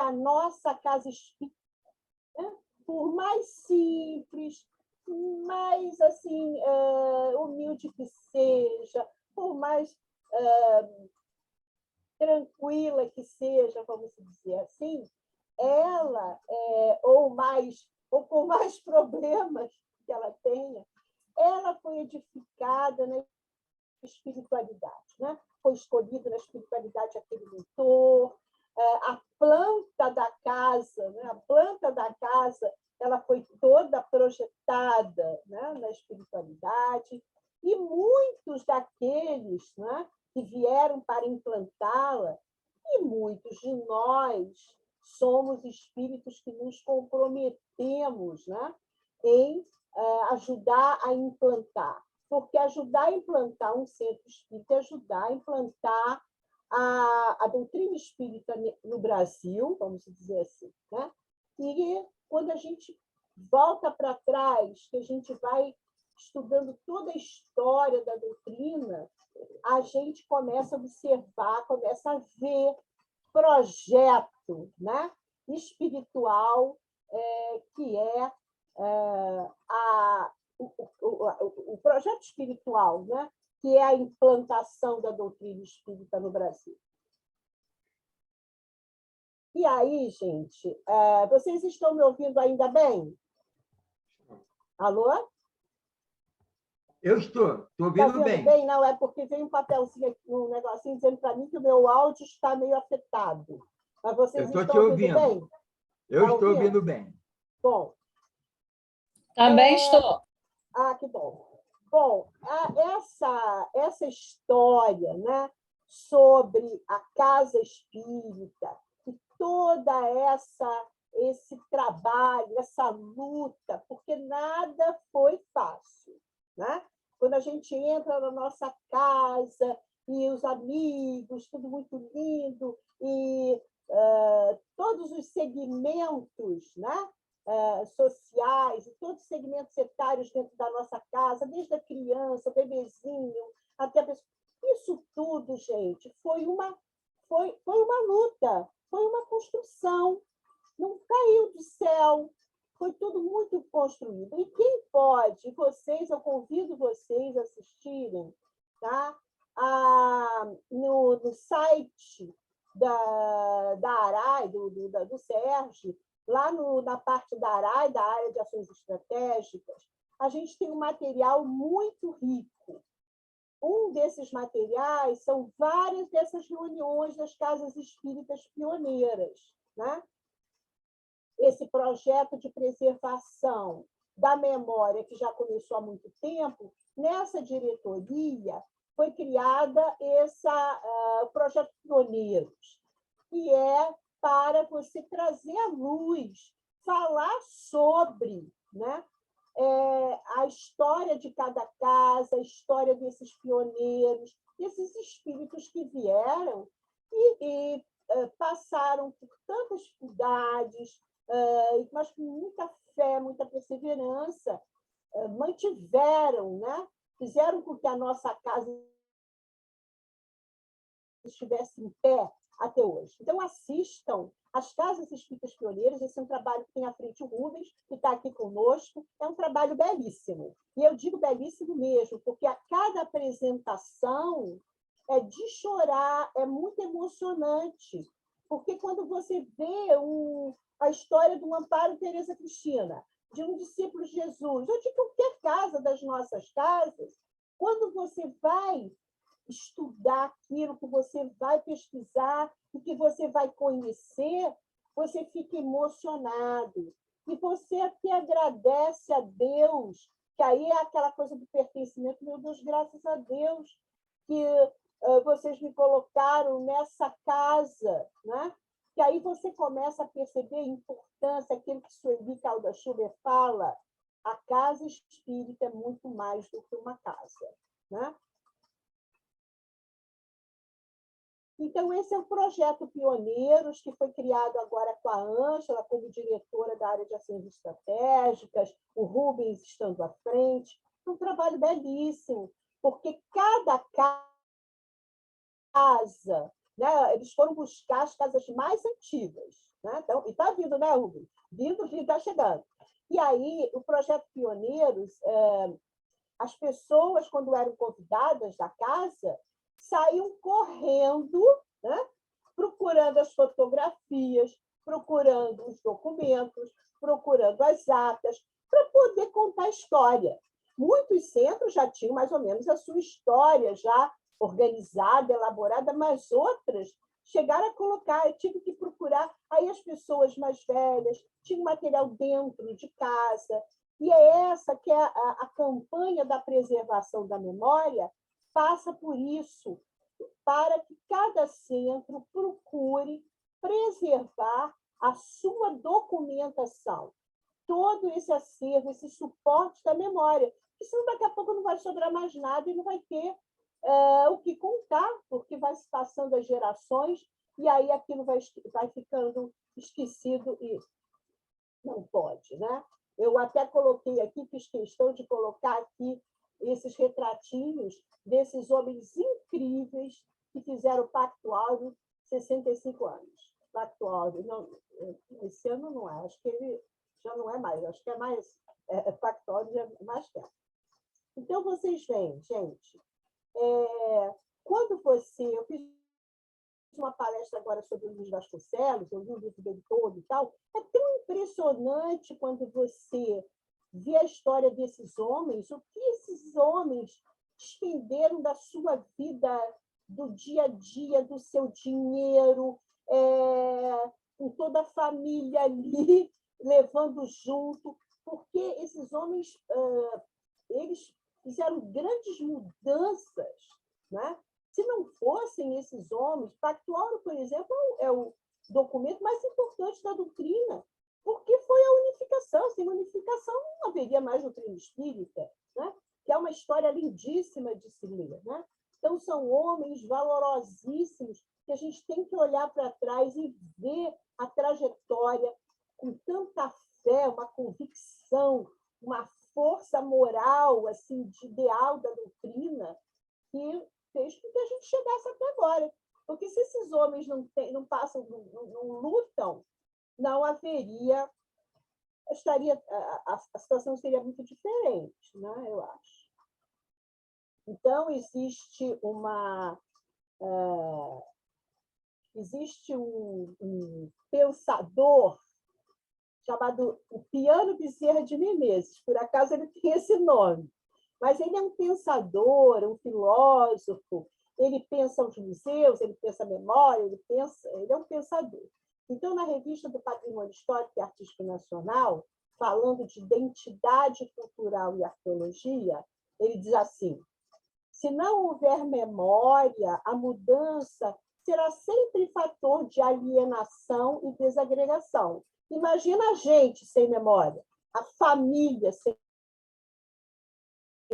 a nossa casa espírita, né, por mais simples, mais assim, humilde que seja, por mais tranquila que seja, vamos dizer assim, ela, ou com mais problemas que ela tenha, ela foi edificada na espiritualidade, né? Foi escolhido na espiritualidade aquele mentor, a planta da casa, né? A planta da casa, ela foi toda projetada, né? Na espiritualidade, e muitos daqueles, né? Que vieram para implantá-la, e muitos de nós somos espíritos que nos comprometemos, né? Em ajudar a implantar. Porque ajudar a implantar um centro espírita é ajudar a implantar a doutrina espírita no Brasil, vamos dizer assim. Né? E quando a gente volta para trás, que a gente vai estudando toda a história da doutrina, a gente começa a observar, começa a ver projeto, né? Espiritual, que é o projeto espiritual, né? Que é a implantação da doutrina espírita no Brasil. E aí, gente, vocês estão me ouvindo ainda bem? Alô? Eu estou ouvindo bem. Não, é porque veio um papelzinho aqui, um negocinho dizendo para mim que o meu áudio está meio afetado. Mas vocês estão te ouvindo bem? Eu estou ouvindo bem. Bom. Também estou. Ah, que bom. Bom, essa história, né, sobre a casa espírita, e toda esse trabalho, essa luta, porque nada foi fácil, né? Quando a gente entra na nossa casa e os amigos, tudo muito lindo, e todos os segmentos, né? Sociais, e todos os segmentos etários dentro da nossa casa, desde a criança, o bebezinho, até a pessoa. Isso tudo, gente, foi uma luta, foi uma construção. Não caiu do céu, foi tudo muito construído. E quem pode, eu convido vocês a assistirem, tá? No site da ARAI, do Sérgio, lá na parte da ARAI, da área de ações estratégicas, a gente tem um material muito rico. Um desses materiais são várias dessas reuniões das casas espíritas pioneiras, né? Esse projeto de preservação da memória, que já começou há muito tempo, nessa diretoria foi criada o projeto Pioneiros, que é para você trazer à luz, falar sobre, né, a história de cada casa, a história desses pioneiros, desses espíritos que vieram e passaram por tantas dificuldades, mas com muita fé, muita perseverança, mantiveram, né? Fizeram com que a nossa casa estivesse em pé até hoje. Então, assistam as Casas Espíritas Pioneiras. Esse é um trabalho que tem à frente o Rubens, que está aqui conosco. É um trabalho belíssimo. E eu digo belíssimo mesmo, porque a cada apresentação é de chorar, é muito emocionante. Porque quando você vê a história do Amparo Teresa Cristina, de um discípulo de Jesus, ou de qualquer casa das nossas casas, quando você vai estudar aquilo, que você vai pesquisar e que você vai conhecer, você fica emocionado. E você até agradece a Deus, que aí é aquela coisa do pertencimento. Meu Deus, graças a Deus que vocês me colocaram nessa casa, né? Que aí você começa a perceber a importância, aquilo que Sueli Caldas Schubert fala, a casa espírita é muito mais do que uma casa, né? Então, esse é o projeto Pioneiros, que foi criado agora com a Ângela como diretora da área de ações estratégicas, o Rubens estando à frente. É um trabalho belíssimo, porque cada casa, né, eles foram buscar as casas mais antigas, né? Então, e está vindo, né, Hugo? Vindo, está chegando. E aí, o Projeto Pioneiros, as pessoas, quando eram convidadas da casa, saíam correndo, né? Procurando as fotografias, procurando os documentos, procurando as atas, para poder contar a história. Muitos centros já tinham mais ou menos a sua história já organizada, elaborada, mas outras chegaram a colocar, eu tive que procurar, aí as pessoas mais velhas tinham material dentro de casa, e é essa que é a campanha da preservação da memória, passa por isso, para que cada centro procure preservar a sua documentação, todo esse acervo, esse suporte da memória, porque senão daqui a pouco não vai sobrar mais nada e não vai ter o que contar, porque vai se passando as gerações e aí aquilo vai ficando esquecido e não pode, né? Eu até coloquei aqui, fiz questão de colocar aqui esses retratinhos desses homens incríveis que fizeram o Pacto Áureo 65 anos. Pacto Áureo, não, esse ano não é, acho que ele já não é mais, acho que é mais, Pacto Áureo é mais tempo. Então, vocês veem, gente, quando eu fiz uma palestra agora sobre o Luiz Vasconcelos, eu li o livro dele todo e tal, é tão impressionante quando você vê a história desses homens, o que esses homens despenderam da sua vida, do dia a dia, do seu dinheiro, com toda a família ali, levando junto, porque esses homens eles fizeram grandes mudanças, né? Se não fossem esses homens, Pacto Áureo, por exemplo, é o documento mais importante da doutrina, porque foi a unificação. Sem unificação não haveria mais doutrina espírita, né? Que é uma história lindíssima de se ler, né? Então, são homens valorosíssimos que a gente tem que olhar para trás e ver a trajetória com tanta fé, uma convicção, uma força moral, assim, de ideal da doutrina, que fez com que a gente chegasse até agora. Porque se esses homens não passam, não lutam, não haveria... A situação seria muito diferente, né? Eu acho. Então, existe um pensador chamado o Piano Bezerra de Menezes. Por acaso ele tem esse nome. Mas ele é um pensador, um filósofo, ele pensa os museus, ele pensa a memória, ele é um pensador. Então, na revista do Patrimônio Histórico e Artístico Nacional, falando de identidade cultural e arqueologia, ele diz assim: se não houver memória, a mudança será sempre fator de alienação e desagregação. Imagina a gente sem memória, a família sem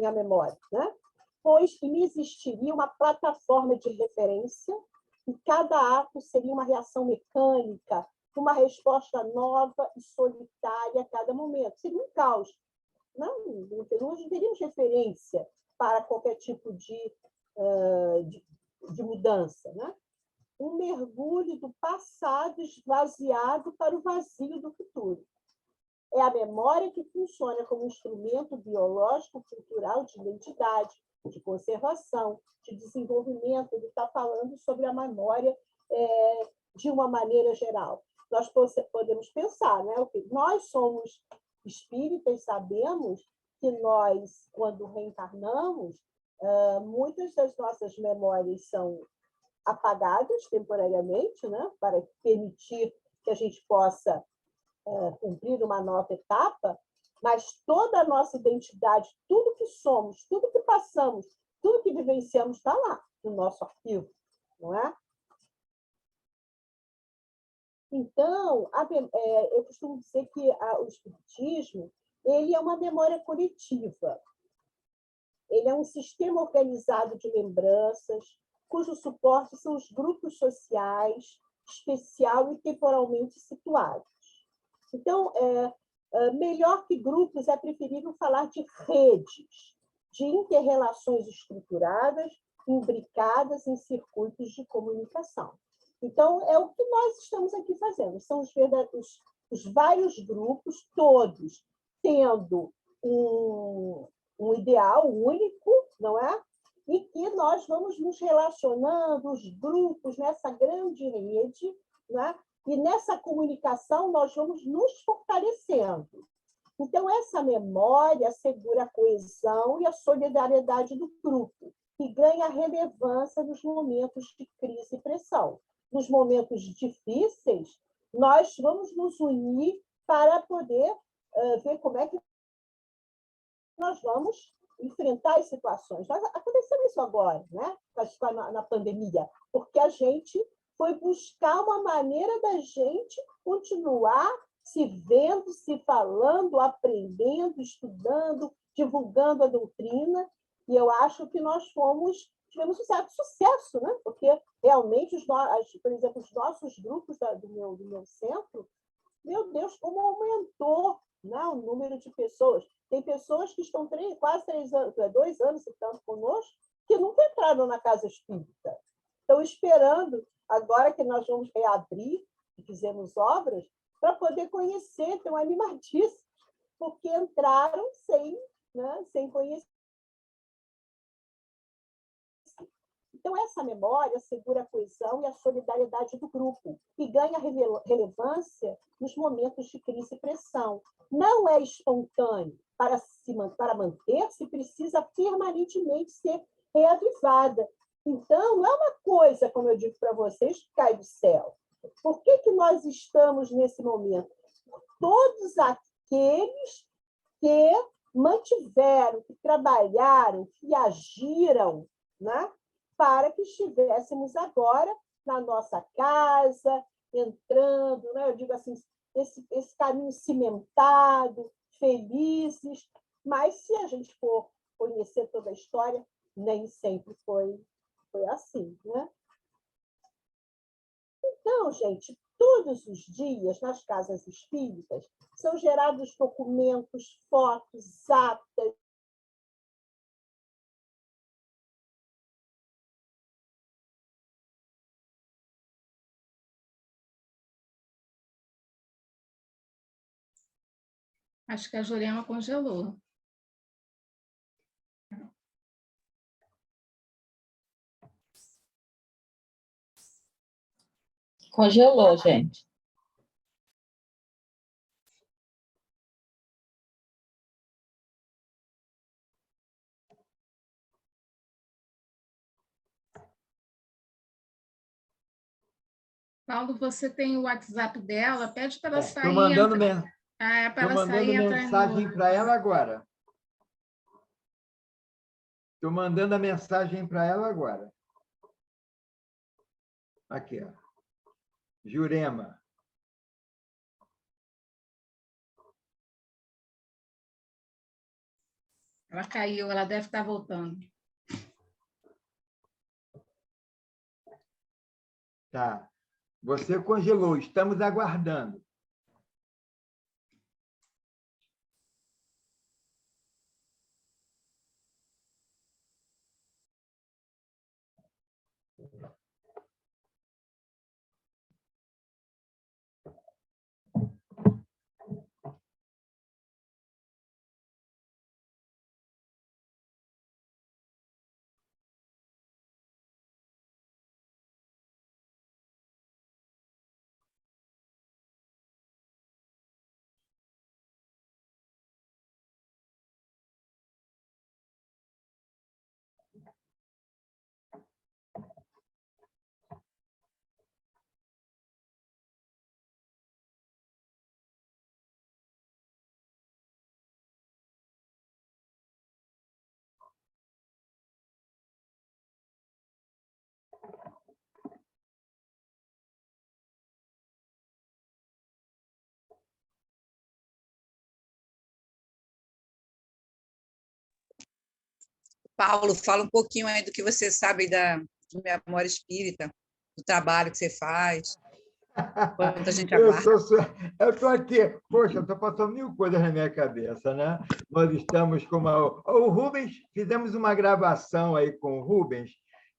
a memória, né? Pois não existiria uma plataforma de referência e cada ato seria uma reação mecânica, uma resposta nova e solitária a cada momento. Seria um caos. Não teríamos referência para qualquer tipo de mudança, né? Um mergulho do passado esvaziado para o vazio do futuro. É a memória que funciona como instrumento biológico, cultural, de identidade, de conservação, de desenvolvimento. Ele está falando sobre a memória de uma maneira geral. Nós podemos pensar, né? Nós somos espíritas, sabemos que nós, quando reencarnamos, muitas das nossas memórias são apagadas temporariamente, né? Para permitir que a gente possa cumprir uma nova etapa, mas toda a nossa identidade, tudo que somos, tudo que passamos, tudo que vivenciamos está lá, no nosso arquivo, não é? Então, eu costumo dizer que o espiritismo ele é uma memória coletiva. Ele é um sistema organizado de lembranças, cujo suporte são os grupos sociais, especial e temporalmente situados. Então, melhor que grupos, é preferível falar de redes, de inter-relações estruturadas, imbricadas em circuitos de comunicação. Então, é o que nós estamos aqui fazendo. São os vários grupos, todos tendo um ideal único, não é? E que nós vamos nos relacionando, os grupos, nessa grande rede, né? E nessa comunicação nós vamos nos fortalecendo. Então, essa memória assegura a coesão e a solidariedade do grupo, e ganha relevância nos momentos de crise e pressão. Nos momentos difíceis, nós vamos nos unir para poder ver como é que nós vamos enfrentar as situações. Aconteceu isso agora, né? Na pandemia, porque a gente foi buscar uma maneira da gente continuar se vendo, se falando, aprendendo, estudando, divulgando a doutrina, e eu acho que nós tivemos um certo sucesso, né? Porque realmente, por exemplo, os nossos grupos do meu centro, meu Deus, como aumentou, né, o número de pessoas. Tem pessoas que estão quase 3 anos, 2 anos e tanto conosco, que nunca entraram na casa espírita. Estão esperando, agora que nós vamos reabrir, e fizemos obras, para poder conhecer, estão animadíssimos, porque entraram sem conhecer. Então, essa memória assegura a coesão e a solidariedade do grupo e ganha relevância nos momentos de crise e pressão. Não é espontâneo. Para manter-se, precisa permanentemente ser reavivada. Então, não é uma coisa, como eu digo para vocês, que cai do céu. Por que nós estamos nesse momento? Todos aqueles que mantiveram, que trabalharam, que agiram, né? Para que estivéssemos agora na nossa casa, entrando, né? Eu digo assim, esse caminho cimentado, felizes, mas se a gente for conhecer toda a história, nem sempre foi assim, né? Então, gente, todos os dias, nas casas espíritas, são gerados documentos, fotos, atas, Acho que a Jurema congelou. Congelou, gente. Paulo, você tem o WhatsApp dela? Pede para ela sair. Estou mandando, para ela sair, mensagem para ela agora. Estou mandando a mensagem para ela agora. Aqui, ó. Jurema. Ela caiu, ela deve estar voltando. Tá. Você congelou, estamos aguardando. Paulo, fala um pouquinho aí do que você sabe de memória espírita, do trabalho que você faz, quanto a gente aguarda. Eu estou aqui, poxa, estou passando 1000 coisas na minha cabeça, né? Nós estamos com o Rubens, fizemos uma gravação aí com o Rubens,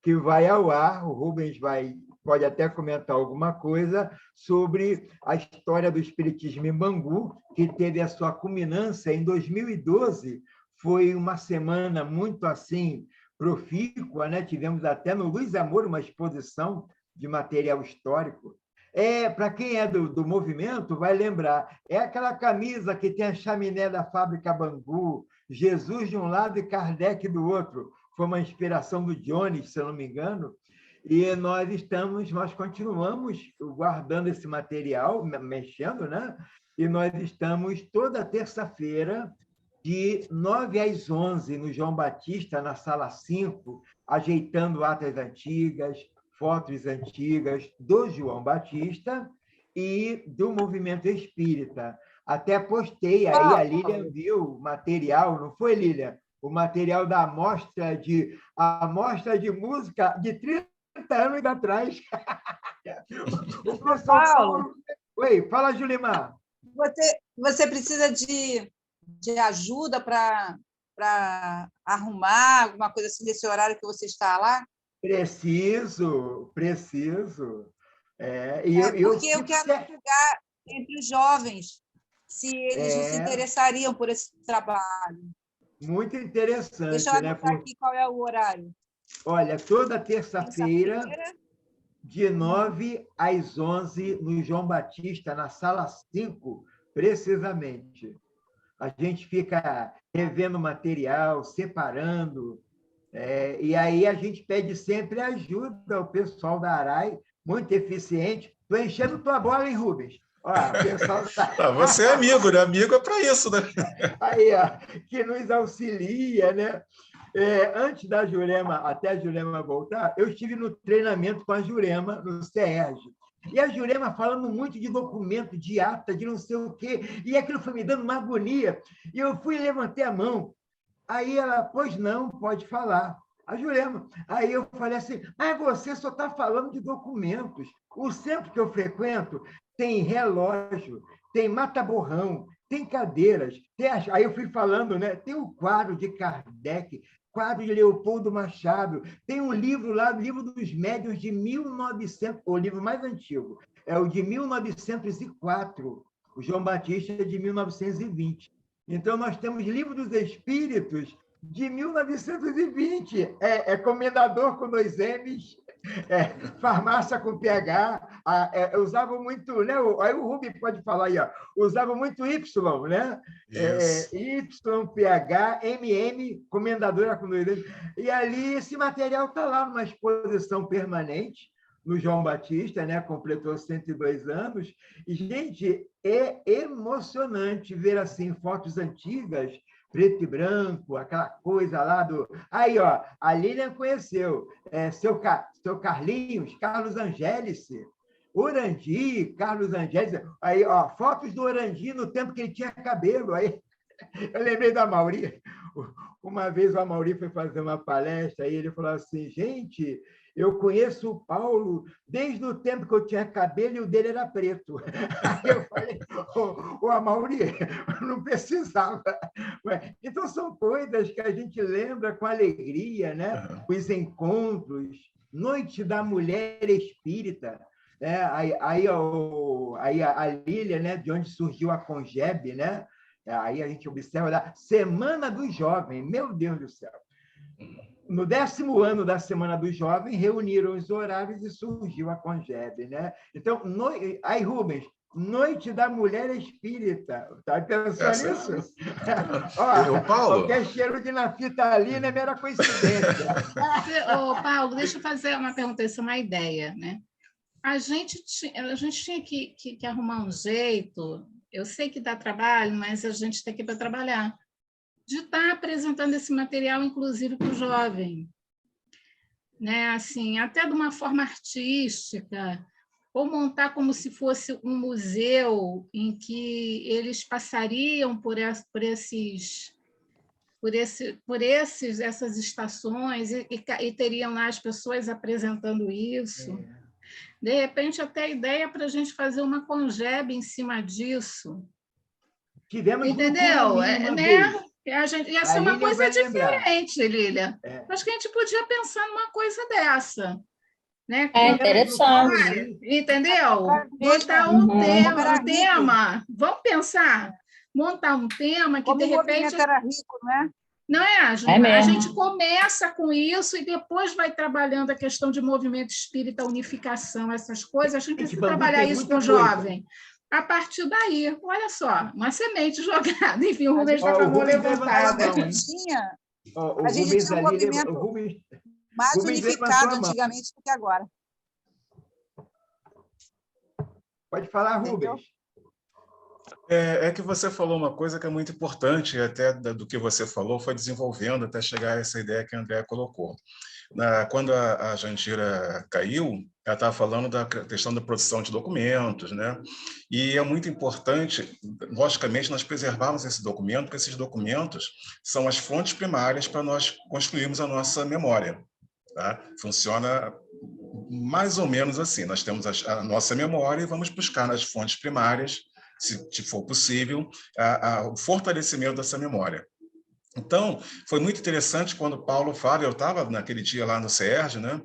que vai ao ar, o Rubens vai pode até comentar alguma coisa sobre a história do Espiritismo em Bangu, que teve a sua culminância em 2012. Foi uma semana muito assim profícua, né? Tivemos até no Luiz Amor uma exposição de material histórico. Para quem é do movimento, vai lembrar, é aquela camisa que tem a chaminé da fábrica Bangu, Jesus de um lado e Kardec do outro. Foi uma inspiração do Jones, se eu não me engano, e nós continuamos guardando esse material, mexendo, né? E nós estamos toda terça-feira, de 9 às 11, no João Batista, na Sala 5, ajeitando atas antigas, fotos antigas do João Batista e do movimento espírita. Até postei aí, a Lília viu o material, não foi, Lília? O material da amostra de música de 30 anos atrás. O professor Paulo... Oi, fala, Julimar. Você precisa de ajuda para arrumar alguma coisa assim nesse horário que você está lá? Preciso. Porque eu quero divulgar entre os jovens, se eles não se interessariam por esse trabalho. Muito interessante. Deixa eu anotar aqui qual é o horário. Olha, toda terça-feira, de 9 às 11, no João Batista, na Sala 5, precisamente. A gente fica revendo material, separando, e aí a gente pede sempre ajuda ao pessoal da ARAI, muito eficiente. Estou enchendo tua bola, hein, Rubens? Ó, o pessoal Você é amigo, né? Amigo é para isso, né? Aí, ó, que nos auxilia, né? Antes da Jurema, até a Jurema voltar, eu estive no treinamento com a Jurema, no CERJ. E a Jurema falando muito de documento, de ata, de não sei o quê, e aquilo foi me dando uma agonia. E eu fui e levantei a mão. Aí ela, pois não, pode falar. A Jurema. Aí eu falei assim, mas você só está falando de documentos. O centro que eu frequento tem relógio, tem mata-borrão, tem cadeiras. Aí eu fui falando, né? Tem o quadro de Kardec, quadro de Leopoldo Machado, tem um livro lá, o Livro dos Médiuns de 1900, o livro mais antigo, é o de 1904, o João Batista é de 1920. Então, nós temos Livro dos Espíritos de 1920, Comendador com 2 M's, farmácia com PH, usavam muito, né? Aí o Rubem pode falar aí, ó, usavam muito Y, né? Y, PH, MM, comendadora com 2 M's. E ali esse material está lá numa exposição permanente no João Batista, né? Completou 102 anos. E, gente, é emocionante ver assim fotos antigas, preto e branco, aquela coisa lá do... Aí, ó, a Lilian conheceu, seu Carlinhos, Carlos Angélice, Orandi, Carlos Angélice, aí, ó, fotos do Orandi no tempo que ele tinha cabelo, aí eu lembrei da Mauri, uma vez o Amauri foi fazer uma palestra e ele falou assim, gente, eu conheço o Paulo desde o tempo que eu tinha cabelo e o dele era preto. Aí eu falei, o Amauri, não precisava. Então, são coisas que a gente lembra com alegria, né? Os encontros, Noite da Mulher Espírita, né? Aí a Lília, né? De onde surgiu a Congeb, né? Aí a gente observa a Semana do Jovem, meu Deus do céu. No 10º ano da Semana do Jovem, reuniram os horários e surgiu a Congeb, né? Então, aí, Rubens, Noite da Mulher Espírita. Está pensando nisso? Paulo. Qualquer cheiro de naftalina é mera coincidência. Paulo, deixa eu fazer uma pergunta, isso é uma ideia, né? A gente tinha que arrumar um jeito, eu sei que dá trabalho, mas a gente tem que ir para trabalhar, de estar apresentando esse material, inclusive, para o jovem, né? Assim, até de uma forma artística, ou montar como se fosse um museu em que eles passariam por essas estações e teriam lá as pessoas apresentando isso. De repente, até a ideia para a gente fazer uma Congeb em cima disso. Tivemos entendeu? Né? Ia ser uma coisa diferente, Lília. Acho que a gente podia pensar numa coisa dessa. né? É interessante. Entendeu? Montar um tema. Vamos pensar. Montar um tema que, Como de o repente... movimento era rico, não é? Não é, Ju? É A mesmo. gente começa com isso e depois vai trabalhando a questão de movimento espírita, unificação, essas coisas. A gente precisa trabalhar isso com o jovem. A partir daí, olha só, uma semente jogada. Enfim, o Rubens está com a mão levantada. A gente tinha um movimento mais unificado antigamente do que agora. Pode falar, Rubens. É que você falou uma coisa que é muito importante, até do que você falou, foi desenvolvendo até chegar a essa ideia que a Andréa colocou. Quando a Jandira caiu, ela estava falando da questão da produção de documentos, né? E é muito importante, logicamente, nós preservarmos esse documento, porque esses documentos são as fontes primárias para nós construirmos a nossa memória. Tá? Funciona mais ou menos assim, nós temos a nossa memória e vamos buscar nas fontes primárias, se for possível, o fortalecimento dessa memória. Então, foi muito interessante quando Paulo fala, eu estava naquele dia lá no CERJ, né,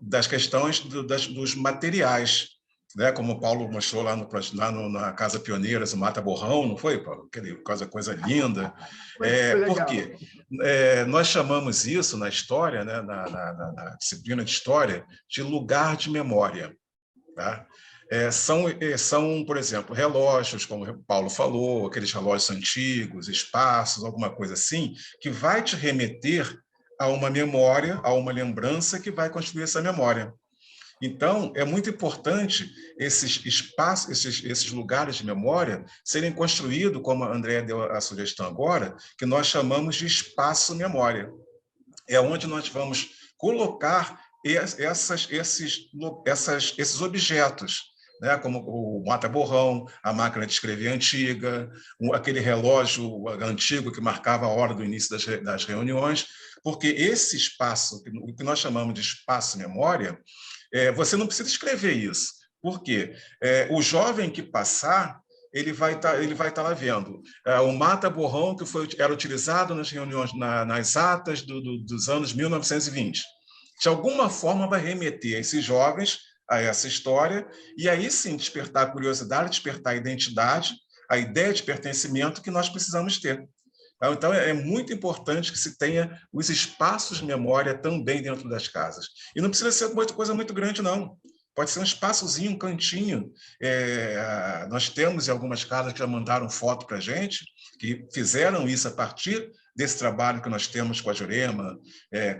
das questões dos materiais, né, como o Paulo mostrou lá na Casa Pioneiras, o Mata Borrão, não foi, Paulo? Coisa linda. Por quê? Nós chamamos isso na história, né, na disciplina de história, de lugar de memória. Tá? São, por exemplo, relógios, como o Paulo falou, aqueles relógios antigos, espaços, alguma coisa assim, que vai te remeter a uma memória, a uma lembrança que vai construir essa memória. Então, é muito importante esses espaços, esses lugares de memória serem construídos, como a Andréa deu a sugestão agora, que nós chamamos de espaço-memória. É onde nós vamos colocar esses objetos, né? Como o mata-borrão, a máquina de escrever antiga, aquele relógio antigo que marcava a hora do início das reuniões, porque esse espaço, o que nós chamamos de espaço-memória, você não precisa escrever isso. Por quê? O jovem que passar, ele vai estar lá vendo o mata-borrão que era utilizado nas reuniões, nas atas dos anos 1920. De alguma forma vai remeter esses jovens a essa história e aí sim despertar a curiosidade, despertar a identidade, a ideia de pertencimento que nós precisamos ter. Então, é muito importante que se tenha os espaços de memória também dentro das casas. E não precisa ser coisa muito grande, não. Pode ser um espaçozinho, um cantinho. Nós temos em algumas casas que já mandaram foto para a gente, que fizeram isso a partir desse trabalho que nós temos com a Jurema,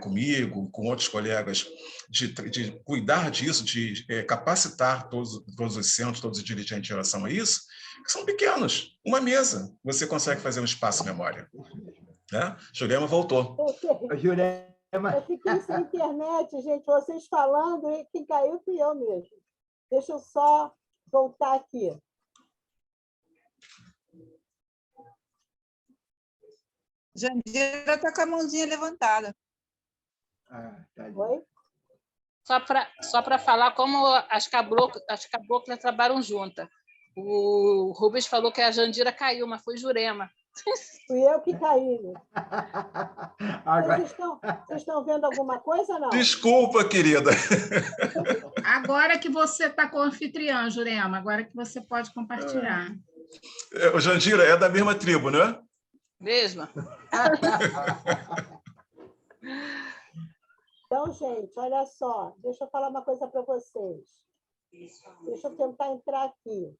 comigo, com outros colegas, de cuidar disso, de capacitar todos os centros, todos os dirigentes em relação a isso, que são pequenos. Uma mesa, você consegue fazer um espaço-memória. Né? Jurema voltou. Eu fiquei sem internet, gente. Vocês falando, e quem caiu fui eu mesmo. Deixa eu só voltar aqui. Jandira está com a mãozinha levantada. Oi? Só para falar como as caboclas trabalham juntas. O Rubens falou que a Jandira caiu, mas foi Jurema. Fui eu que caí. Vocês estão vendo alguma coisa, não? Desculpa, querida. Agora que você está com o anfitriã, Jurema, agora que você pode compartilhar. O Jandira é da mesma tribo, não é? Mesma. Então, gente, olha só. Deixa eu falar uma coisa para vocês. Deixa eu tentar entrar aqui.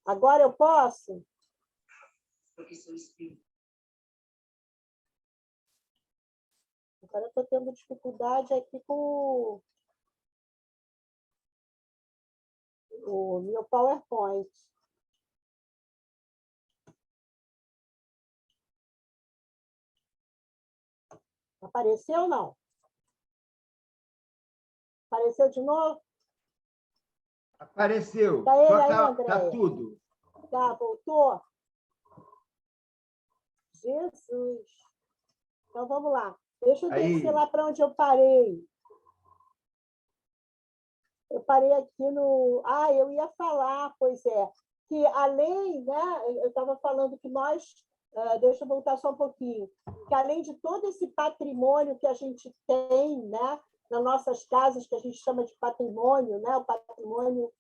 Agora eu posso? Agora eu estou tendo dificuldade aqui com o meu PowerPoint. Apareceu ou não? Apareceu de novo? Apareceu. Tá ele aí, Tá Andréia? tudo. Tá, voltou? Jesus! Então, vamos lá. Deixa eu descer lá para onde eu parei. Eu parei aqui no... eu ia falar, pois é, que além, né, eu estava falando que nós, deixa eu voltar só um pouquinho, que além de todo esse patrimônio que a gente tem, né, nas nossas casas, que a gente chama de patrimônio, né? O patrimônio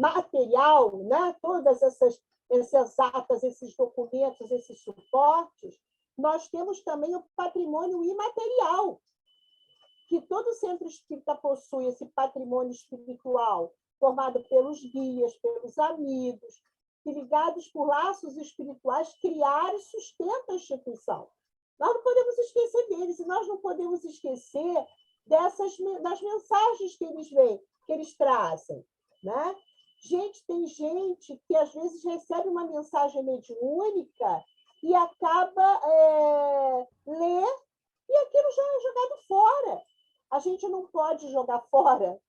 material, né? Todas essas atas, esses documentos, esses suportes, nós temos também o patrimônio imaterial, que todo centro espírita possui, esse patrimônio espiritual, formado pelos guias, pelos amigos, que, ligados por laços espirituais, criaram e sustentam a instituição. Nós não podemos esquecer deles, e nós não podemos esquecer das mensagens que eles trazem, né? Tem gente que, às vezes, recebe uma mensagem mediúnica e acaba ler, e aquilo já é jogado fora. A gente não pode jogar fora.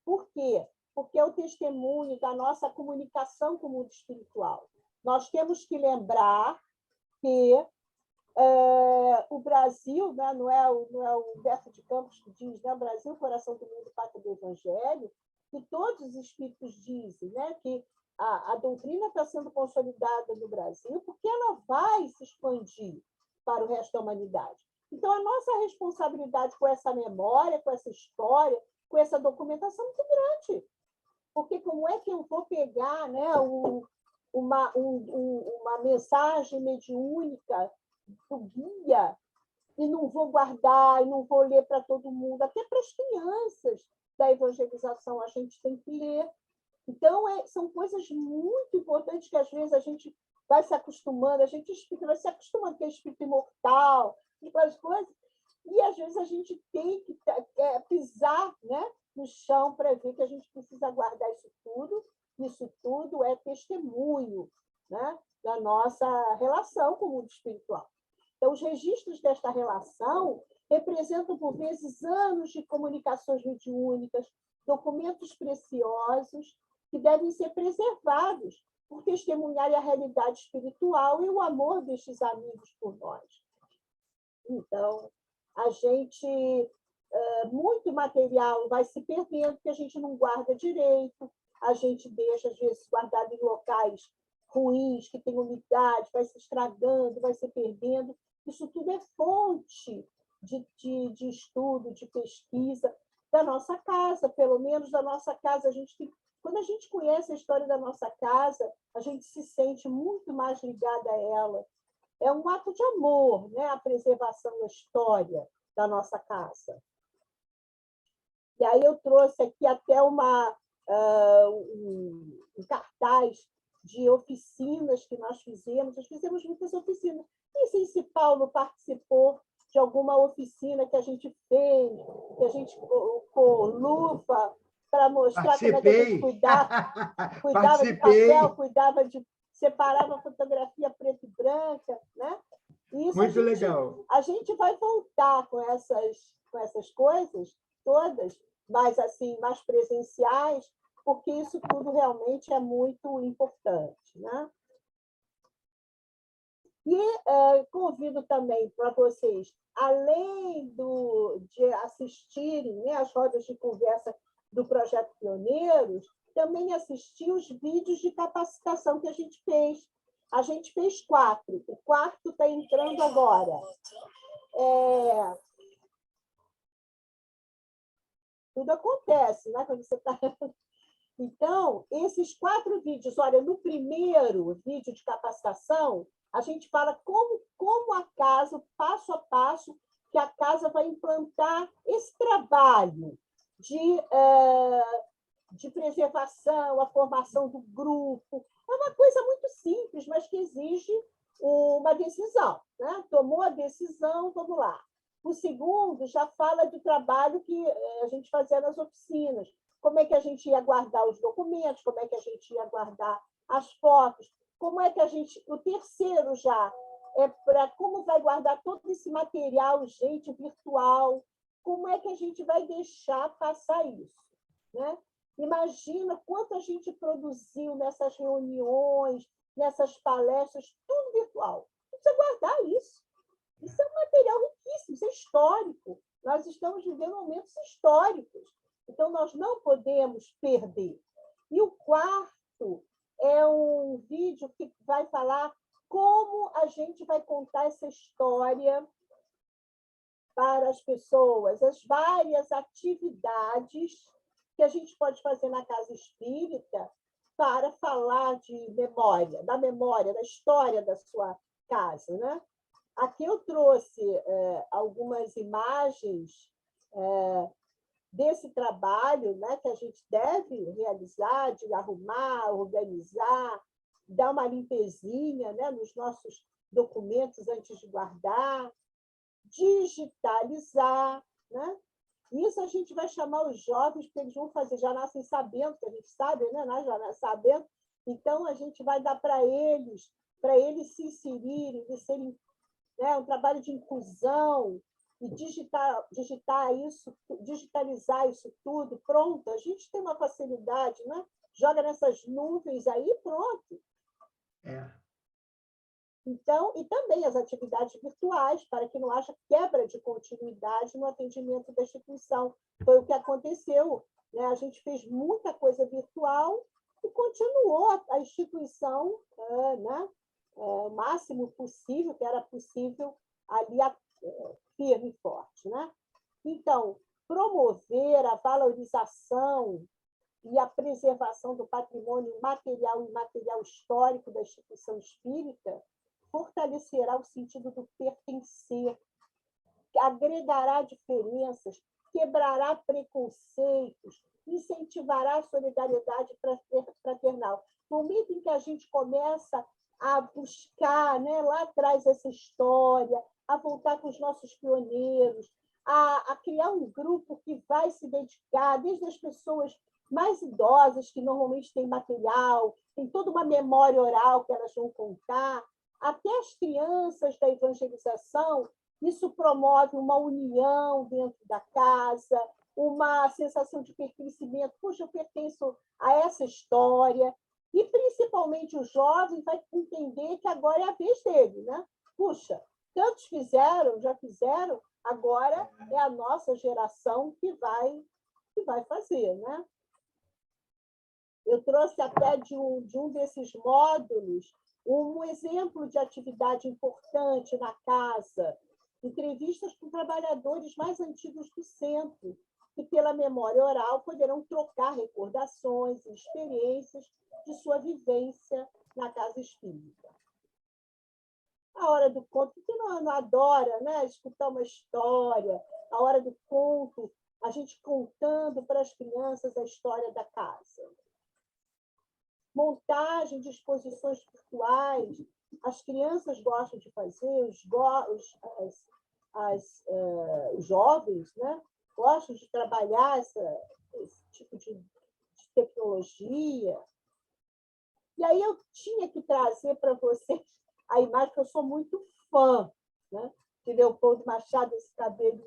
Por quê? Porque é o testemunho da nossa comunicação com o mundo espiritual. Nós temos que lembrar que o Brasil, né, não é o Humberto de Campos que diz, né, o Brasil, coração do mundo, pátria do Evangelho, que todos os espíritos dizem, né, que a doutrina está sendo consolidada no Brasil porque ela vai se expandir para o resto da humanidade. Então, a nossa responsabilidade com essa memória, com essa história, com essa documentação é muito grande. Porque como é que eu vou pegar, né, uma mensagem mediúnica do guia e não vou guardar, e não vou ler para todo mundo, até para as crianças da evangelização a gente tem que ler. Então, são coisas muito importantes que, às vezes, a gente vai se acostumando, a gente vai se acostumando com o espírito imortal, aquelas coisas, e, às vezes, a gente tem que pisar, né, no chão para ver que a gente precisa guardar isso tudo. Isso tudo é testemunho, né, da nossa relação com o mundo espiritual. Então, os registros desta relação representam, por vezes, anos de comunicações mediúnicas, documentos preciosos que devem ser preservados por testemunhar a realidade espiritual e o amor destes amigos por nós. Então, muito material vai se perdendo, porque a gente não guarda direito, a gente deixa, às vezes, guardado em locais ruins, que tem umidade, vai se estragando, vai se perdendo. Isso tudo é fonte de estudo, de pesquisa da nossa casa, pelo menos da nossa casa. Quando a gente conhece a história da nossa casa, a gente se sente muito mais ligada a ela. É um ato de amor, né, a preservação da história da nossa casa. E aí eu trouxe aqui até um cartaz de oficinas que nós fizemos. Nós fizemos muitas oficinas. Não sei se Paulo participou de alguma oficina que a gente fez, que a gente colocou luva para mostrar como é que a gente cuidava de papel, separava a fotografia preta e branca, né? E isso muito legal. A gente vai voltar com essas coisas todas, mais assim, mais presenciais, porque isso tudo realmente é muito importante, né? E convido também para vocês, além de assistirem, né, as rodas de conversa do Projeto Pioneiros, também assistir os vídeos de capacitação que a gente fez. A gente fez 4, o 4º está entrando agora. Tudo acontece, né, quando você está... Então, esses 4 vídeos, olha, no primeiro vídeo de capacitação, a gente fala como a casa, passo a passo, que a casa vai implantar esse trabalho de preservação, a formação do grupo. É uma coisa muito simples, mas que exige uma decisão, né? Tomou a decisão, vamos lá. O segundo já fala do trabalho que a gente fazia nas oficinas. Como é que a gente ia guardar os documentos, como é que a gente ia guardar as fotos, como é que a gente... O terceiro já é para como vai guardar todo esse material, gente, virtual, como é que a gente vai deixar passar isso, né? Imagina quanto a gente produziu nessas reuniões, nessas palestras, tudo virtual. Precisa guardar isso. Isso é um material riquíssimo, isso é histórico. Nós estamos vivendo momentos históricos. Então, nós não podemos perder. E o 4º é um vídeo que vai falar como a gente vai contar essa história para as pessoas as várias atividades que a gente pode fazer na casa espírita para falar de memória, da história da sua casa, né? Aqui eu trouxe algumas imagens desse trabalho, né, que a gente deve realizar, de arrumar, organizar, dar uma limpezinha, né, nos nossos documentos antes de guardar, digitalizar, né? Isso a gente vai chamar os jovens, porque eles vão fazer, já nascem sabendo, que a gente sabe, né? Nós já nascem sabendo, então a gente vai dar para eles se inserirem, de serem, né, um trabalho de inclusão, e digitalizar isso tudo, pronto. A gente tem uma facilidade, né? Joga nessas nuvens aí, pronto. Então, e também as atividades virtuais, para que não haja quebra de continuidade no atendimento da instituição. Foi o que aconteceu, né? A gente fez muita coisa virtual e continuou a instituição, né? O máximo possível, que era possível, ali firme e forte, né? Então, promover a valorização e a preservação do patrimônio material e imaterial histórico da instituição espírita fortalecerá o sentido do pertencer, agregará diferenças, quebrará preconceitos, incentivará a solidariedade fraternal. No momento em que a gente começa a buscar, né, lá atrás essa história, a voltar com os nossos pioneiros, a criar um grupo que vai se dedicar, desde as pessoas mais idosas, que normalmente têm material, tem toda uma memória oral que elas vão contar, até as crianças da evangelização, isso promove uma união dentro da casa, uma sensação de pertencimento. Puxa, eu pertenço a essa história. E, principalmente, o jovem vai entender que agora é a vez dele, né? Puxa, tantos já fizeram, agora é a nossa geração que vai fazer, né? Eu trouxe até de um desses módulos um exemplo de atividade importante na casa, entrevistas com trabalhadores mais antigos do centro, que, pela memória oral, poderão trocar recordações e experiências de sua vivência na casa espírita. A hora do conto, que não adora, né? Escutar uma história, a hora do conto, a gente contando para as crianças a história da casa. Montagem de exposições virtuais, as crianças gostam de fazer, os jovens, né, gostam de trabalhar esse tipo de tecnologia. E aí eu tinha que trazer para vocês a imagem, porque eu sou muito fã, né, de Leopoldo Machado, esse cabelo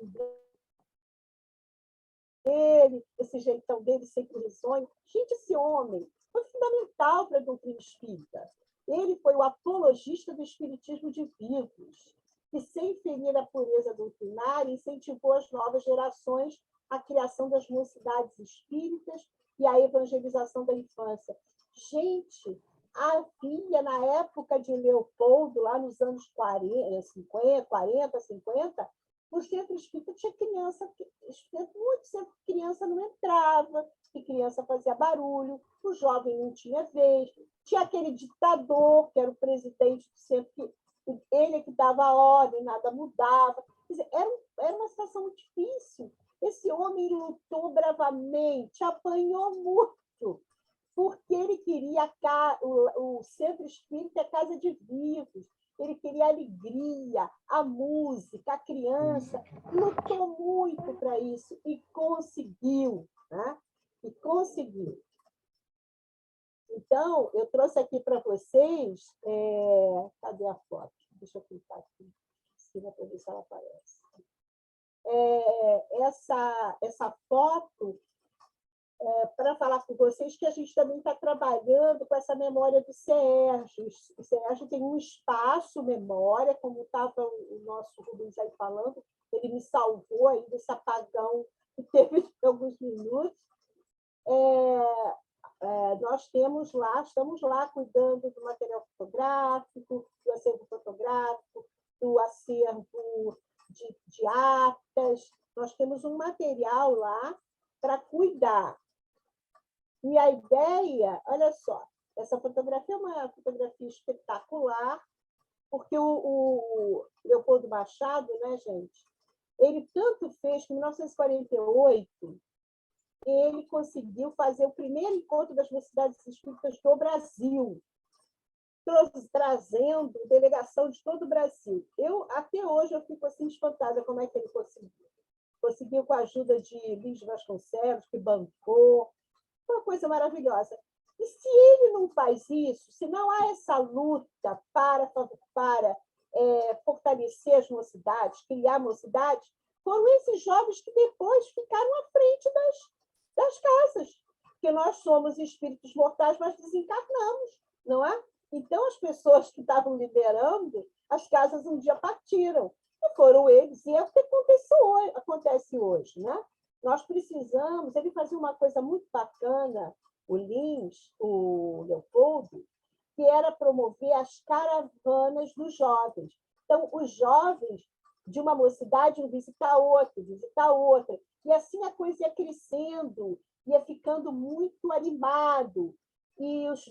dele, esse jeitão dele sempre risonho. Gente, esse homem foi fundamental para a doutrina espírita. Ele foi o apologista do espiritismo de vivos, que, sem ferir a pureza doutrinária, incentivou as novas gerações à criação das mocidades espíritas e à evangelização da infância. Gente, havia, na época de Leopoldo, lá nos anos 40, 50, no centro espírita tinha criança, muito centro criança não entrava, que criança fazia barulho, o jovem não tinha vez, tinha aquele ditador, que era o presidente do centro, ele que dava ordem, nada mudava. Quer dizer, era uma situação muito difícil. Esse homem lutou bravamente, apanhou muito, porque ele queria o centro espírita, a casa de vivos. Ele queria a alegria, a música, a criança, lutou muito para isso e conseguiu, né? E conseguiu. Então, eu trouxe aqui para vocês... cadê a foto? Deixa eu clicar aqui em cima para ver se ela aparece. Essa foto... para falar com vocês que a gente também está trabalhando com essa memória do Sérgio. O Sérgio tem um espaço memória, como estava o nosso Rubens aí falando, ele me salvou aí desse apagão que teve alguns minutos. Nós estamos lá cuidando do material fotográfico, do acervo fotográfico, do acervo de atas. Nós temos um material lá para cuidar. E a ideia, olha só, essa fotografia é uma fotografia espetacular, porque o Leopoldo Machado, né, gente, ele tanto fez que em 1948 ele conseguiu fazer o primeiro encontro das mocidades espíritas do Brasil, trazendo delegação de todo o Brasil. Até hoje, eu fico assim espantada como é que ele conseguiu. Conseguiu com a ajuda de Luiz Vasconcelos, que bancou, uma coisa maravilhosa. E se ele não faz isso, se não há essa luta para fortalecer as mocidades, criar mocidades, foram esses jovens que depois ficaram à frente das casas, porque nós somos espíritos mortais, mas desencarnamos, não é? Então, as pessoas que estavam liderando as casas um dia partiram, e foram eles, e é o que acontece hoje, né? Nós precisamos, ele fazia uma coisa muito bacana, o Lins, o Leopoldo, que era promover as caravanas dos jovens. Então, os jovens de uma mocidade iam visitar outra, e assim a coisa ia crescendo, ia ficando muito animado, e os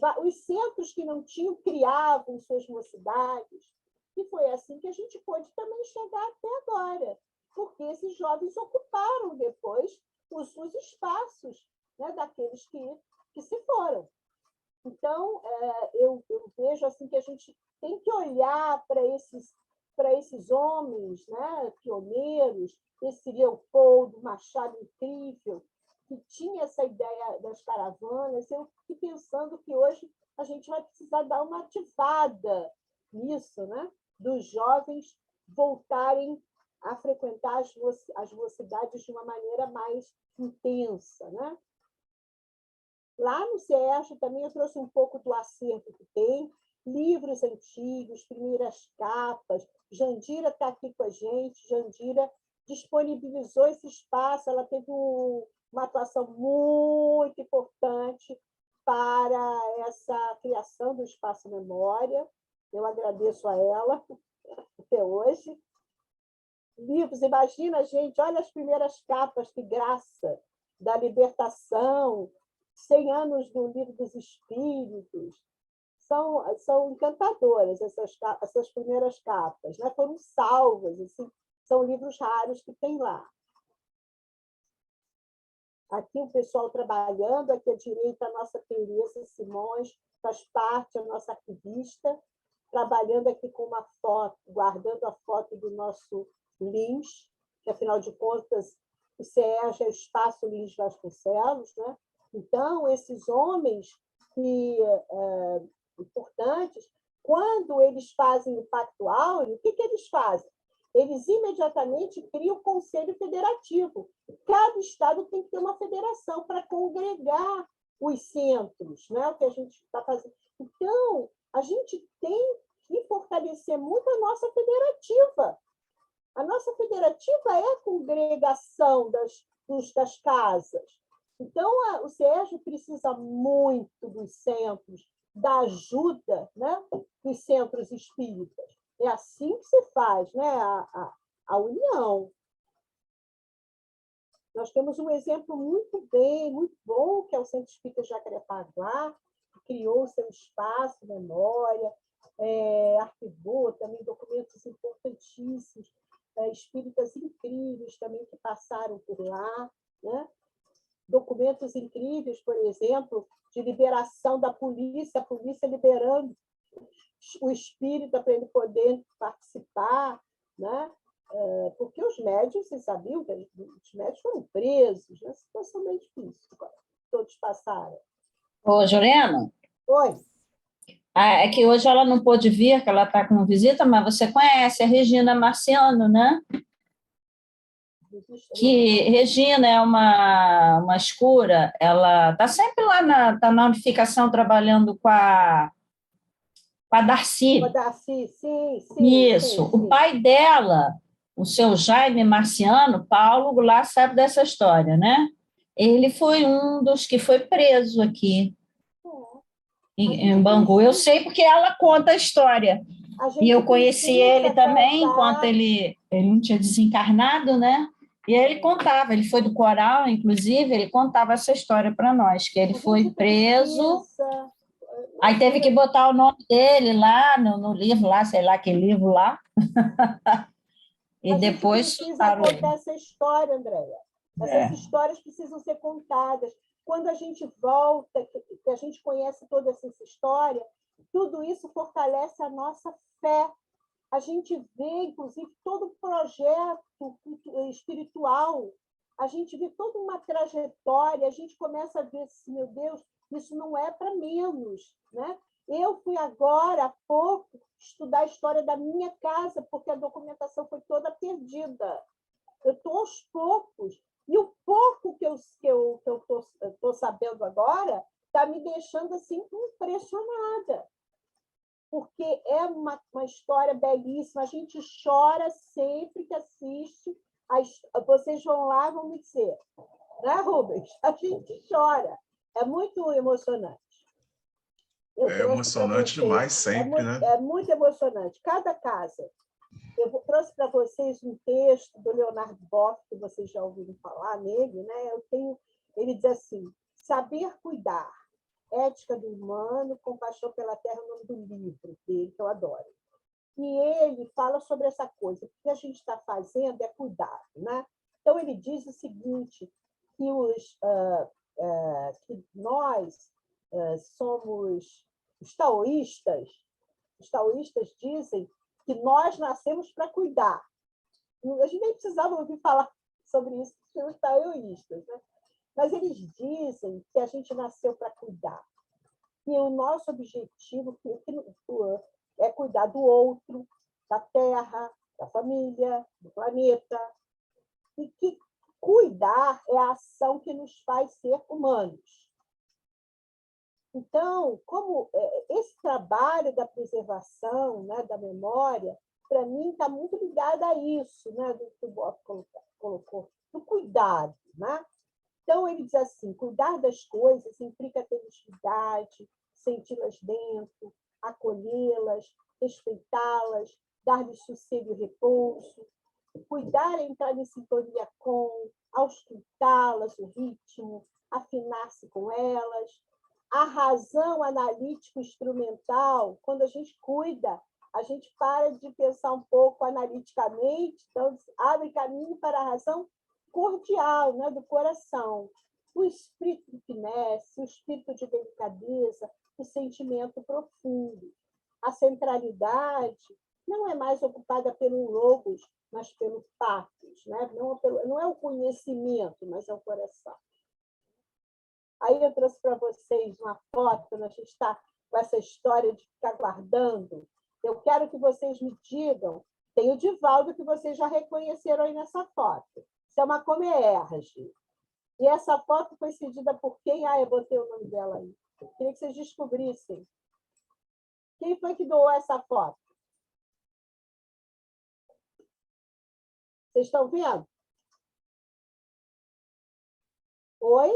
centros que não tinham criavam suas mocidades, e foi assim que a gente pôde também chegar até agora, porque esses jovens ocuparam depois os espaços, né, daqueles que se foram. Então, eu vejo assim que a gente tem que olhar para esses homens, né, pioneiros, esse Leopoldo Machado incrível, que tinha essa ideia das caravanas. Eu fiquei pensando que hoje a gente vai precisar dar uma ativada nisso, né, dos jovens voltarem a frequentar as mocidades de uma maneira mais intensa, né? Lá no CERJ também eu trouxe um pouco do acervo que tem, livros antigos, primeiras capas. Jandira está aqui com a gente, Jandira disponibilizou esse espaço, ela teve uma atuação muito importante para essa criação do Espaço Memória. Eu agradeço a ela até hoje. Livros, imagina, gente, olha as primeiras capas, que graça, da libertação, 100 anos do Livro dos Espíritos. São encantadoras essas primeiras capas, né? Foram salvas, assim, são livros raros que tem lá. Aqui o pessoal trabalhando, aqui à direita a nossa Tereza Simões, faz parte, a nossa arquivista, trabalhando aqui com uma foto, guardando a foto do nosso Lins, que, afinal de contas, o CERJ é o Espaço Lins Vasconcelos, né? Então, esses homens importantes, quando eles fazem o Pacto Áureo, o que eles fazem? Eles imediatamente criam o Conselho Federativo. Cada estado tem que ter uma federação para congregar os centros, né? O que a gente está fazendo. Então, a gente tem que fortalecer muito a nossa federativa. A nossa federativa é a congregação das casas. Então, o CERJ precisa muito dos centros, da ajuda, né, dos centros espíritas. É assim que se faz, né, a união. Nós temos um exemplo muito bom, que é o Centro Espírita Jacarepaguá, que criou o seu espaço, memória, arquivou também documentos importantíssimos, espíritas incríveis também que passaram por lá, né? Documentos incríveis, por exemplo, de liberação da polícia, a polícia liberando o espírita para ele poder participar, né? Porque os médiuns, vocês sabiam que os médiuns foram presos, né? Situação bem difícil, todos passaram. Ô, Jurema? Oi. É que hoje ela não pôde vir, que ela está com visita, mas você conhece a Regina Marciano, né? Que Regina é uma escura, ela está sempre lá tá na unificação trabalhando com a Darcy. Com a Darcy, sim. Isso. Sim. O pai dela, o seu Jaime Marciano, Paulo Goulart, sabe dessa história, né? Ele foi um dos que foi preso aqui em Bangu. Eu sei porque ela conta a história. A gente E eu conheci ele precisa também contar. enquanto ele não tinha desencarnado, né? E aí ele contava, ele foi do coral, inclusive, ele contava essa história para nós, que ele A foi gente preso, precisa. aí teve que botar o nome dele lá no livro, lá, sei lá que livro lá, e A gente depois precisa soltaram ele. contar essa história, Andréia. É. Essas histórias precisam ser contadas. Quando a gente volta, que a gente conhece toda essa história, tudo isso fortalece a nossa fé. A gente vê, inclusive, todo o projeto espiritual, a gente vê toda uma trajetória, a gente começa a ver assim, meu Deus, isso não é para menos, né? Eu fui agora, há pouco, estudar a história da minha casa, porque a documentação foi toda perdida. Eu estou aos poucos. E o pouco que eu estou sabendo agora está me deixando assim impressionada. Porque é uma história belíssima. A gente chora sempre que assiste. Vocês vão lá, vão me dizer. Né, Rubens? A gente chora. É muito emocionante. É emocionante demais sempre, né? É muito emocionante. Cada casa. Eu trouxe para vocês um texto do Leonardo Boff, que vocês já ouviram falar nele, né? Ele diz assim: saber cuidar, ética do humano, compaixão pela terra, é o nome do livro dele, que eu adoro. E ele fala sobre essa coisa, o que a gente está fazendo é cuidar, né? Então, ele diz o seguinte, que nós somos os taoístas dizem que nós nascemos para cuidar. A gente nem precisava ouvir falar sobre isso, porque os taoístas, né? Mas eles dizem que a gente nasceu para cuidar. E o nosso objetivo é cuidar do outro, da terra, da família, do planeta. E que cuidar é a ação que nos faz ser humanos. Então, como esse trabalho da preservação, né, da memória, para mim está muito ligado a isso, né, do que o Bob colocou, do cuidado, né? Então, ele diz assim, cuidar das coisas implica ter intimidade, senti-las dentro, acolhê-las, respeitá-las, dar-lhes sossego e repouso. Cuidar é entrar em sintonia com, auscultá-las, o ritmo, afinar-se com elas. A razão analítico-instrumental, quando a gente cuida, a gente para de pensar um pouco analiticamente, então abre caminho para a razão cordial, né, do coração. O espírito de finesse, o espírito de delicadeza, o sentimento profundo. A centralidade não é mais ocupada pelo logos, mas pelo pathos, né? Não é o conhecimento, mas é o coração. Aí eu trouxe para vocês uma foto, quando a gente está com essa história de ficar guardando. Eu quero que vocês me digam, tem o Divaldo que vocês já reconheceram aí nessa foto. Isso é uma Comerge. E essa foto foi cedida por quem? Eu botei o nome dela aí. Eu queria que vocês descobrissem. Quem foi que doou essa foto? Vocês estão vendo? Oi?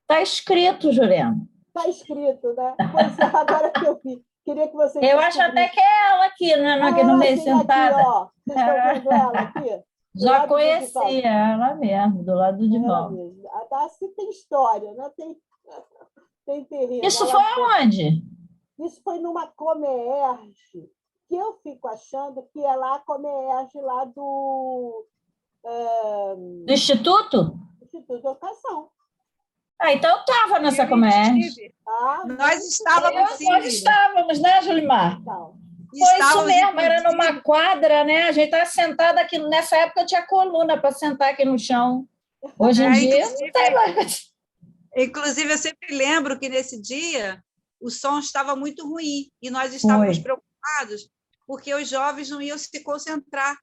Está escrito, Jurema. Está escrito, né? Pois é, agora que eu vi. Queria que vocês Eu acho até que é ela aqui, né? Aqui no meio sentada. Aqui, ó. Vocês estão vendo ela aqui? Já conhecia ela mesmo, do lado do Divaldo. Assim tem história, né? Tem terreno. Isso foi aonde? Isso foi numa Comerge, que eu fico achando que é lá a Comerge lá do Instituto? Instituto de Educação. Então eu estava nessa Comerge. Nós estávamos, sim. Nós estávamos, né, Julimar? Então, foi isso mesmo, era numa quadra, né? A gente estava sentada aqui, nessa época eu tinha coluna para sentar aqui no chão. Hoje em dia, não tem mais. Inclusive, eu sempre lembro que nesse dia o som estava muito ruim e nós estávamos preocupados porque os jovens não iam se concentrar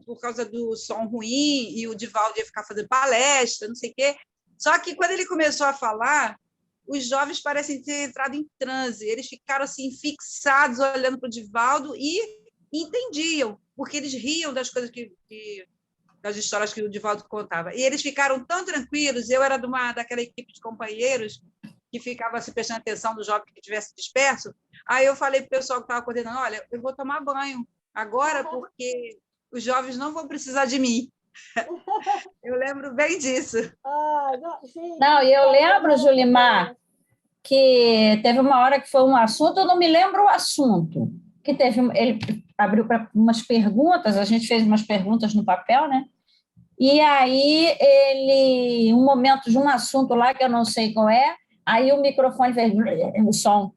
por causa do som ruim e o Divaldo ia ficar fazendo palestra, não sei o quê. Só que, quando ele começou a falar, os jovens parecem ter entrado em transe. Eles ficaram assim, fixados, olhando para o Divaldo e entendiam, porque eles riam das coisas das histórias que o Divaldo contava. E eles ficaram tão tranquilos. Eu era daquela equipe de companheiros que ficava se prestando atenção do jovem que estivesse disperso. Aí eu falei para o pessoal que estava coordenando, olha, eu vou tomar banho agora porque os jovens não vão precisar de mim. Eu lembro bem disso. Não, gente, Não, e eu lembro, Julimar, que teve uma hora que foi um assunto, eu não me lembro o assunto, que teve, ele abriu para umas perguntas, a gente fez umas perguntas no papel, né? E aí um momento de um assunto lá que eu não sei qual é, aí o microfone fez o som.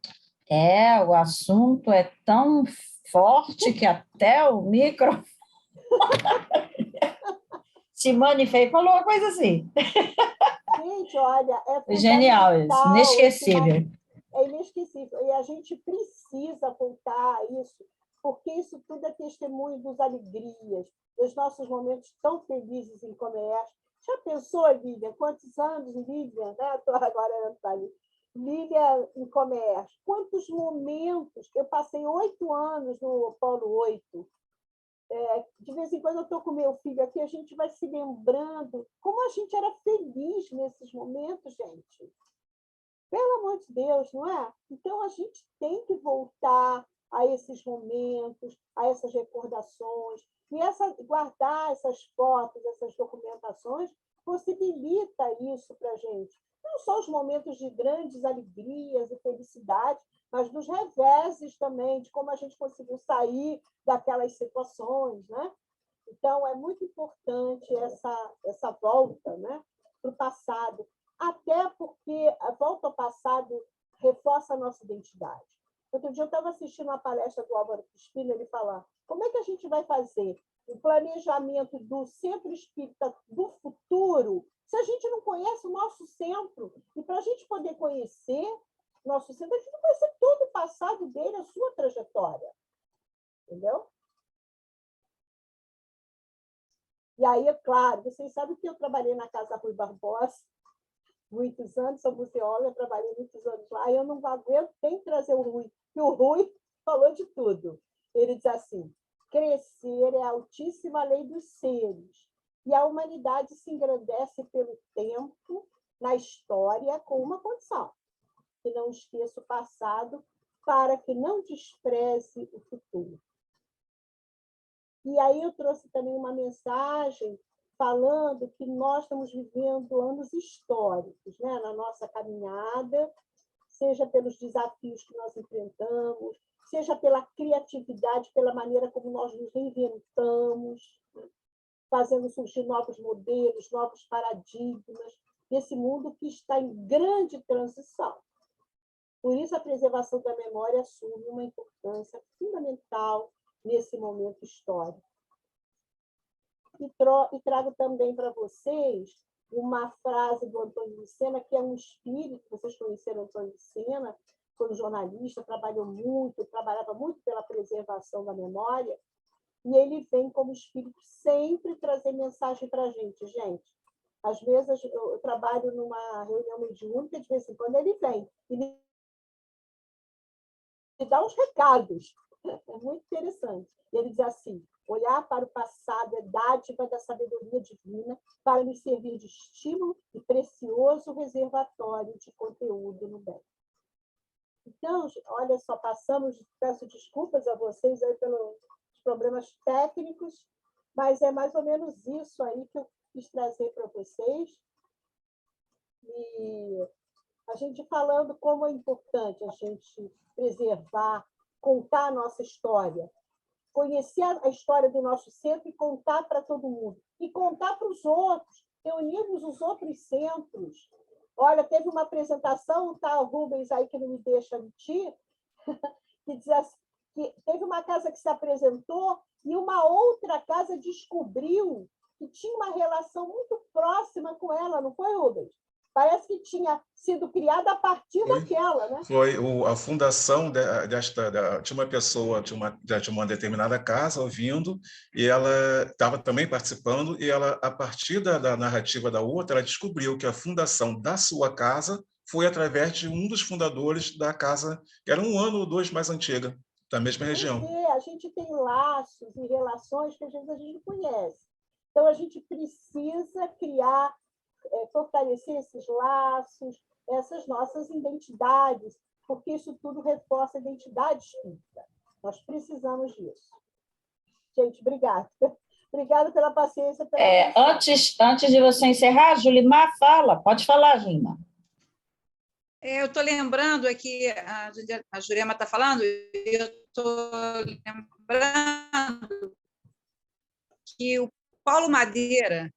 O assunto é tão forte que até o microfone Simone fez, falou uma coisa assim. Gente, olha, Genial isso, inesquecível. É inesquecível. E a gente precisa contar isso, porque isso tudo é testemunho das alegrias, dos nossos momentos tão felizes em comércio. Já pensou, Lívia? Quantos anos, Lívia? Né? Estou agora ali. Lívia em comércio. Quantos momentos? Eu passei 8 anos no Polo 8. De vez em quando eu estou com meu filho aqui, a gente vai se lembrando como a gente era feliz nesses momentos, gente. Pelo amor de Deus, não é? Então, a gente tem que voltar a esses momentos, a essas recordações, e guardar essas fotos, essas documentações, possibilita isso para a gente. Não só os momentos de grandes alegrias e felicidades, mas dos reveses também, de como a gente conseguiu sair daquelas situações, né? Então, é muito importante essa volta, né, para o passado, até porque a volta ao passado reforça a nossa identidade. Outro dia eu estava assistindo uma palestra do Álvaro Crispino, ele falando como é que a gente vai fazer o planejamento do centro espírita do futuro se a gente não conhece o nosso centro. E para a gente poder conhecer nosso centro, a gente não conhecer todo o passado dele, a sua trajetória. Entendeu? E aí, é claro, vocês sabem que eu trabalhei na Casa Rui Barbosa muitos anos, sou museóloga, trabalhei muitos anos lá, e eu não aguento, tem que trazer o Rui. E o Rui falou de tudo. Ele diz assim, crescer é a altíssima lei dos seres, e a humanidade se engrandece pelo tempo, na história, com uma condição, que não esqueça o passado, para que não despreze o futuro. E aí eu trouxe também uma mensagem falando que nós estamos vivendo anos históricos, né, na nossa caminhada, seja pelos desafios que nós enfrentamos, seja pela criatividade, pela maneira como nós nos reinventamos, fazendo surgir novos modelos, novos paradigmas, nesse mundo que está em grande transição. Por isso, a preservação da memória assume uma importância fundamental nesse momento histórico. E trago também para vocês uma frase do Antônio de Sena, que é um espírito, vocês conheceram Antônio de Sena, foi um jornalista, trabalhava muito pela preservação da memória, e ele vem como espírito sempre trazer mensagem para a gente. Gente, às vezes eu trabalho numa reunião mediúnica, de vez em quando ele vem, e me dá uns recados. É muito interessante. Ele diz assim, olhar para o passado é dádiva da sabedoria divina para nos servir de estímulo e precioso reservatório de conteúdo no bem. Então, olha só, peço desculpas a vocês aí pelos problemas técnicos, mas é mais ou menos isso aí que eu quis trazer para vocês. E a gente falando como é importante a gente preservar, contar a nossa história, conhecer a história do nosso centro e contar para todo mundo. E contar para os outros, reunirmos os outros centros. Olha, teve uma apresentação, tá, o Rubens aí que não me deixa mentir, que diz assim, que teve uma casa que se apresentou e uma outra casa descobriu que tinha uma relação muito próxima com ela, não foi, Rubens? Parece que tinha sido criada a partir daquela, né? Foi a fundação tinha uma pessoa de uma determinada casa ouvindo, e ela estava também participando, e ela, a partir da narrativa da outra, ela descobriu que a fundação da sua casa foi através de um dos fundadores da casa, que era 1 ano ou 2 mais antiga, da mesma região. A gente tem laços e relações que às vezes a gente não conhece. Então, a gente precisa criar, fortalecer esses laços, essas nossas identidades, porque isso tudo reforça a identidade espírita. Nós precisamos disso. Gente, obrigada. Obrigada pela paciência. Antes de você encerrar, Julimar, fala. Pode falar, Julimar. Eu estou lembrando aqui, a Jurema está falando, eu estou lembrando que o Paulo Madeira,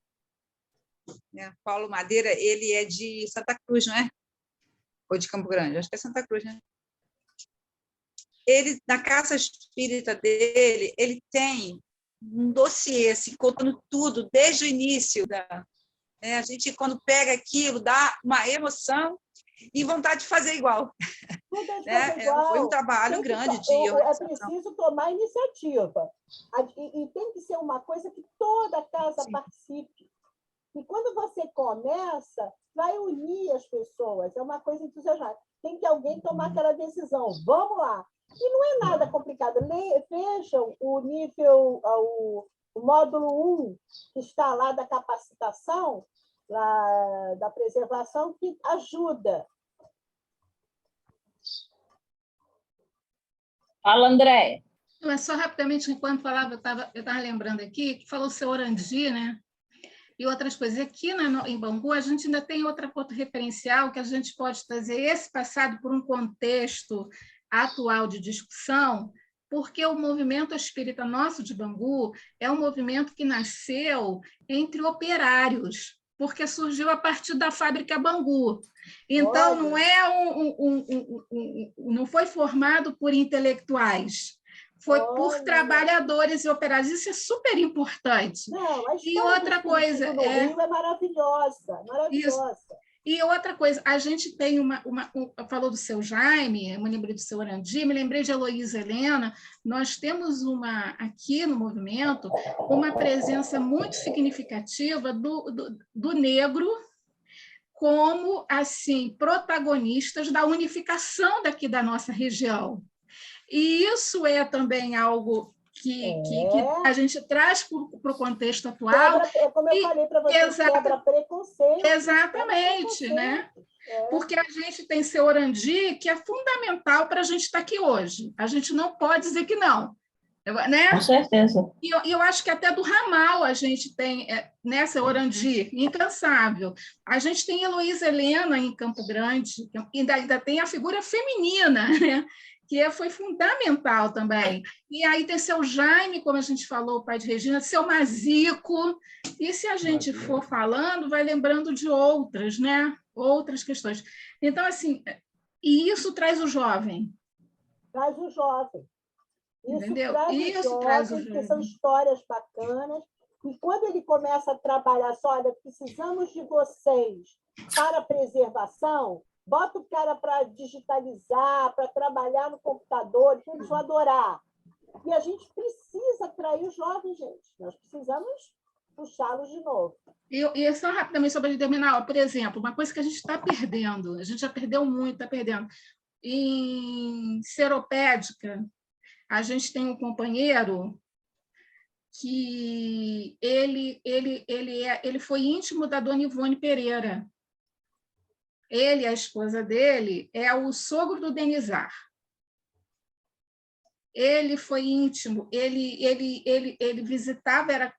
né? Paulo Madeira, ele é de Santa Cruz, não é? Ou de Campo Grande? Acho que é Santa Cruz, né? Ele, na casa espírita dele, ele tem um dossiê, assim, contando tudo, desde o início. A gente, quando pega aquilo, dá uma emoção e vontade de fazer igual. Foi um trabalho grande de organização. É preciso tomar iniciativa. E tem que ser uma coisa que toda casa participe. E quando você começa, vai unir as pessoas. É uma coisa entusiasmante. Tem que alguém tomar aquela decisão. Vamos lá. E não é nada complicado. Vejam o nível, o módulo 1, que está lá da capacitação, lá da preservação, que ajuda. Fala, Andréia. Mas só rapidamente, enquanto falava, eu estava lembrando aqui, que falou o seu Orandi, né? E outras coisas. Aqui em Bangu, a gente ainda tem outro referencial que a gente pode trazer esse passado por um contexto atual de discussão, porque o movimento espírita nosso de Bangu é um movimento que nasceu entre operários, porque surgiu a partir da fábrica Bangu. Então, não é não foi formado por intelectuais, foi por trabalhadores e operários. Isso é super importante. E outra coisa do Rio é maravilhosa, maravilhosa. Isso. E outra coisa, a gente tem falou do seu Jaime, eu me lembrei do seu Orandi, me lembrei de Heloísa Helena. Nós temos aqui no movimento uma presença muito significativa do negro como assim protagonistas da unificação daqui da nossa região. E isso é também algo que a gente traz para o contexto atual. Como eu falei para você, quebra preconceito. Exatamente, né? Porque a gente tem seu Orandi, que é fundamental para a gente estar aqui hoje. A gente não pode dizer que não. Né? Com certeza. E eu acho que até do ramal a gente tem, seu Orandi, incansável. A gente tem Heloísa Helena em Campo Grande, ainda tem a figura feminina, né? Que foi fundamental também. E aí tem seu Jaime, como a gente falou, o pai de Regina, seu Mazico, e se a gente for falando, vai lembrando de outras, né? Outras questões. Então, assim, e isso traz o jovem. Traz o jovem. Entendeu? Isso traz o jovem, que são histórias bacanas, e quando ele começa a trabalhar, olha, precisamos de vocês para a preservação, bota o cara para digitalizar, para trabalhar no computador, que eles vão adorar. E a gente precisa atrair os jovens, gente. Nós precisamos puxá-los de novo. E só rapidamente sobre terminar, por exemplo, uma coisa que a gente está perdendo, a gente já perdeu muito, está perdendo. Em Seropédica, a gente tem um companheiro que ele foi íntimo da dona Ivone Pereira. Ele, a esposa dele, é o sogro do Denizar. Ele foi íntimo, ele visitava,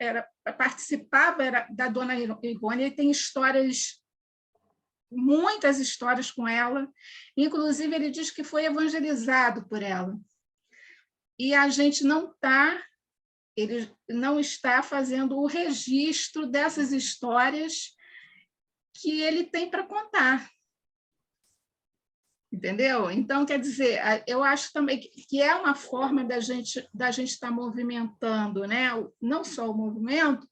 participava da dona Ivone, ele tem muitas histórias com ela, inclusive ele diz que foi evangelizado por ela. E a gente ele não está fazendo o registro dessas histórias que ele tem para contar. Entendeu? Então, quer dizer, eu acho também que é uma forma da gente estar movimentando, né? Não só o movimento,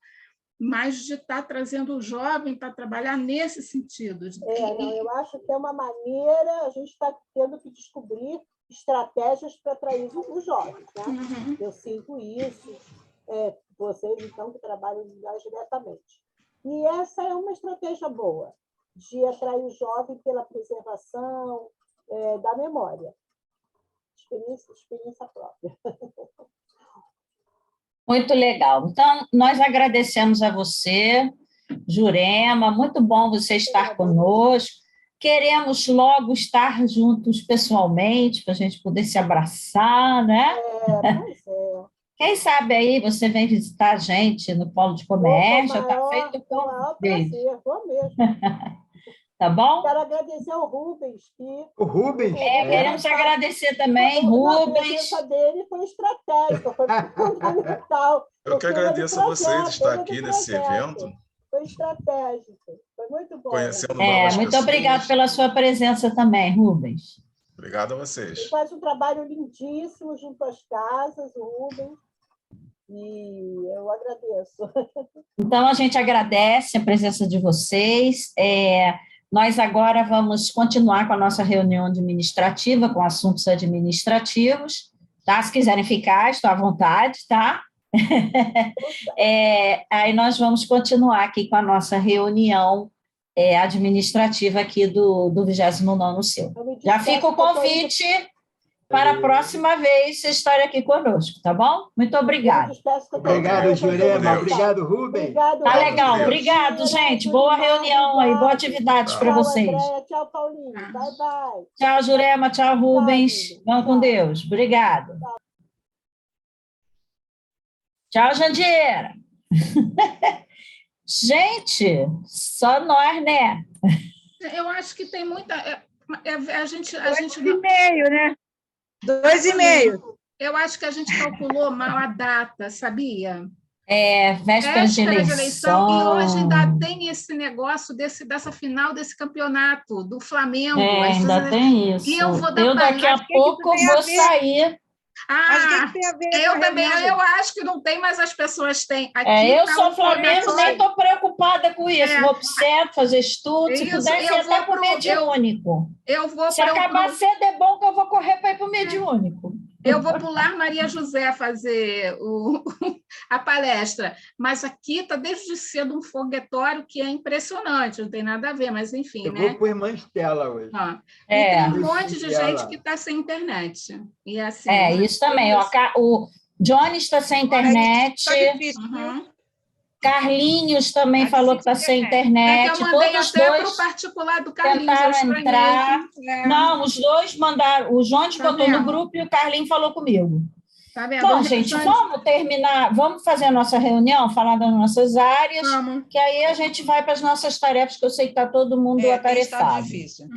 mas de estar trazendo o jovem para trabalhar nesse sentido. Eu acho que é uma maneira, a gente está tendo que descobrir estratégias para atrair os jovens. Né? Uhum. Eu sinto isso, vocês, então, que trabalham mais diretamente. E essa é uma estratégia boa, de atrair o jovem pela preservação da memória. Experiência própria. Muito legal. Então, nós agradecemos a você, Jurema, muito bom você estar conosco. Queremos logo estar juntos pessoalmente, para a gente poder se abraçar, né? Pois é. Quem sabe aí você vem visitar a gente no Polo de Comércio, está feito Com o maior prazer, vou mesmo. Tá bom? Quero agradecer ao Rubens. O Rubens? Queremos agradecer também, Rubens. A presença dele foi estratégica, foi fundamental. Eu que agradeço a vocês de estar aqui nesse evento. Foi estratégico, foi muito bom. Conhecendo novas muito pessoas. obrigado pela sua presença também, Rubens. Obrigado a vocês. Ele faz um trabalho lindíssimo junto às casas, o Rubens, e eu agradeço. Então, a gente agradece a presença de vocês. Nós agora vamos continuar com a nossa reunião administrativa, com assuntos administrativos, tá? Se quiserem ficar, estou à vontade, tá? Aí nós vamos continuar aqui com a nossa reunião administrativa aqui do 29º seu. Já fica o convite para a próxima vez vocês estarem aqui conosco, tá bom? Muito obrigada. Obrigado, Jurema. Obrigado, Rubens. Tá legal. Obrigado, gente. Boa reunião aí. Boa atividade para vocês. Tchau, Paulinho. Bye, bye. Tchau, Jurema. Tchau, Rubens. Vão com Deus. Obrigado. Tchau, Jandira. Gente, só nós, né? Eu acho que tem muita... A gente 2,5, né? 2,5. Eu acho que a gente calculou mal a data, sabia? Véspera de eleição. E hoje ainda tem esse negócio dessa final desse campeonato do Flamengo. Ainda tem isso. E eu vou dar eu daqui a pouco vou sair. Eu também, eu acho que não tem, mas as pessoas têm. Aqui eu sou Flamengo, nem estou preocupada com isso. Vou para o centro fazer estudo, se puder ser até para o mediúnico. Se acabar cedo é bom que eu vou correr para ir para o mediúnico. Eu vou pular Maria José fazer a palestra, mas aqui está desde cedo um foguetório que é impressionante, não tem nada a ver, mas enfim, né? Eu vou para Irmã Estela hoje. E tem um monte de gente que está sem internet. E assim, isso também. O Johnny está sem internet. Carlinhos também falou que está sem internet. Eu mandei todos até dois para o particular do Carlinhos. Tentaram entrar. Não, os dois mandaram. O Jones botou no grupo e o Carlinhos falou comigo. Tá vendo? Bom, gente, vamos terminar, vamos fazer a nossa reunião, falar das nossas áreas, que aí a gente vai para as nossas tarefas, que eu sei que está todo mundo atarefado. Está difícil.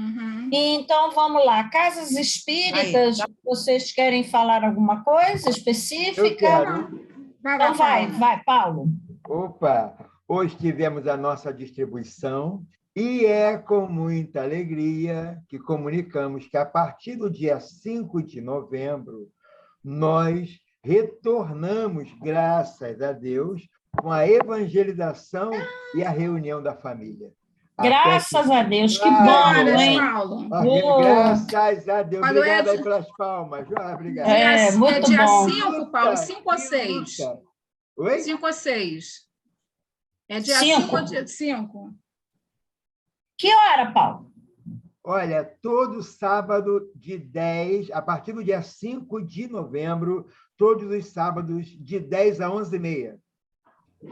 Então, vamos lá. Casas espíritas, vocês querem falar alguma coisa específica? Eu quero. Então, vai, Paulo. Opa! Hoje tivemos a nossa distribuição e é com muita alegria que comunicamos que, a partir do dia 5 de novembro, nós retornamos, graças a Deus, com a evangelização e a reunião da família. Graças a Deus, que bom, hein? Graças a Deus. Obrigado aí pelas palmas. Obrigado. Muito dia bom. 5, Paulo? 5 ou 6? Oi? 5 ou 6? É dia 5 ou dia 5? Que hora, Paulo? Olha, todo sábado de 10, a partir do dia 5 de novembro, todos os sábados de 10 a 11h30.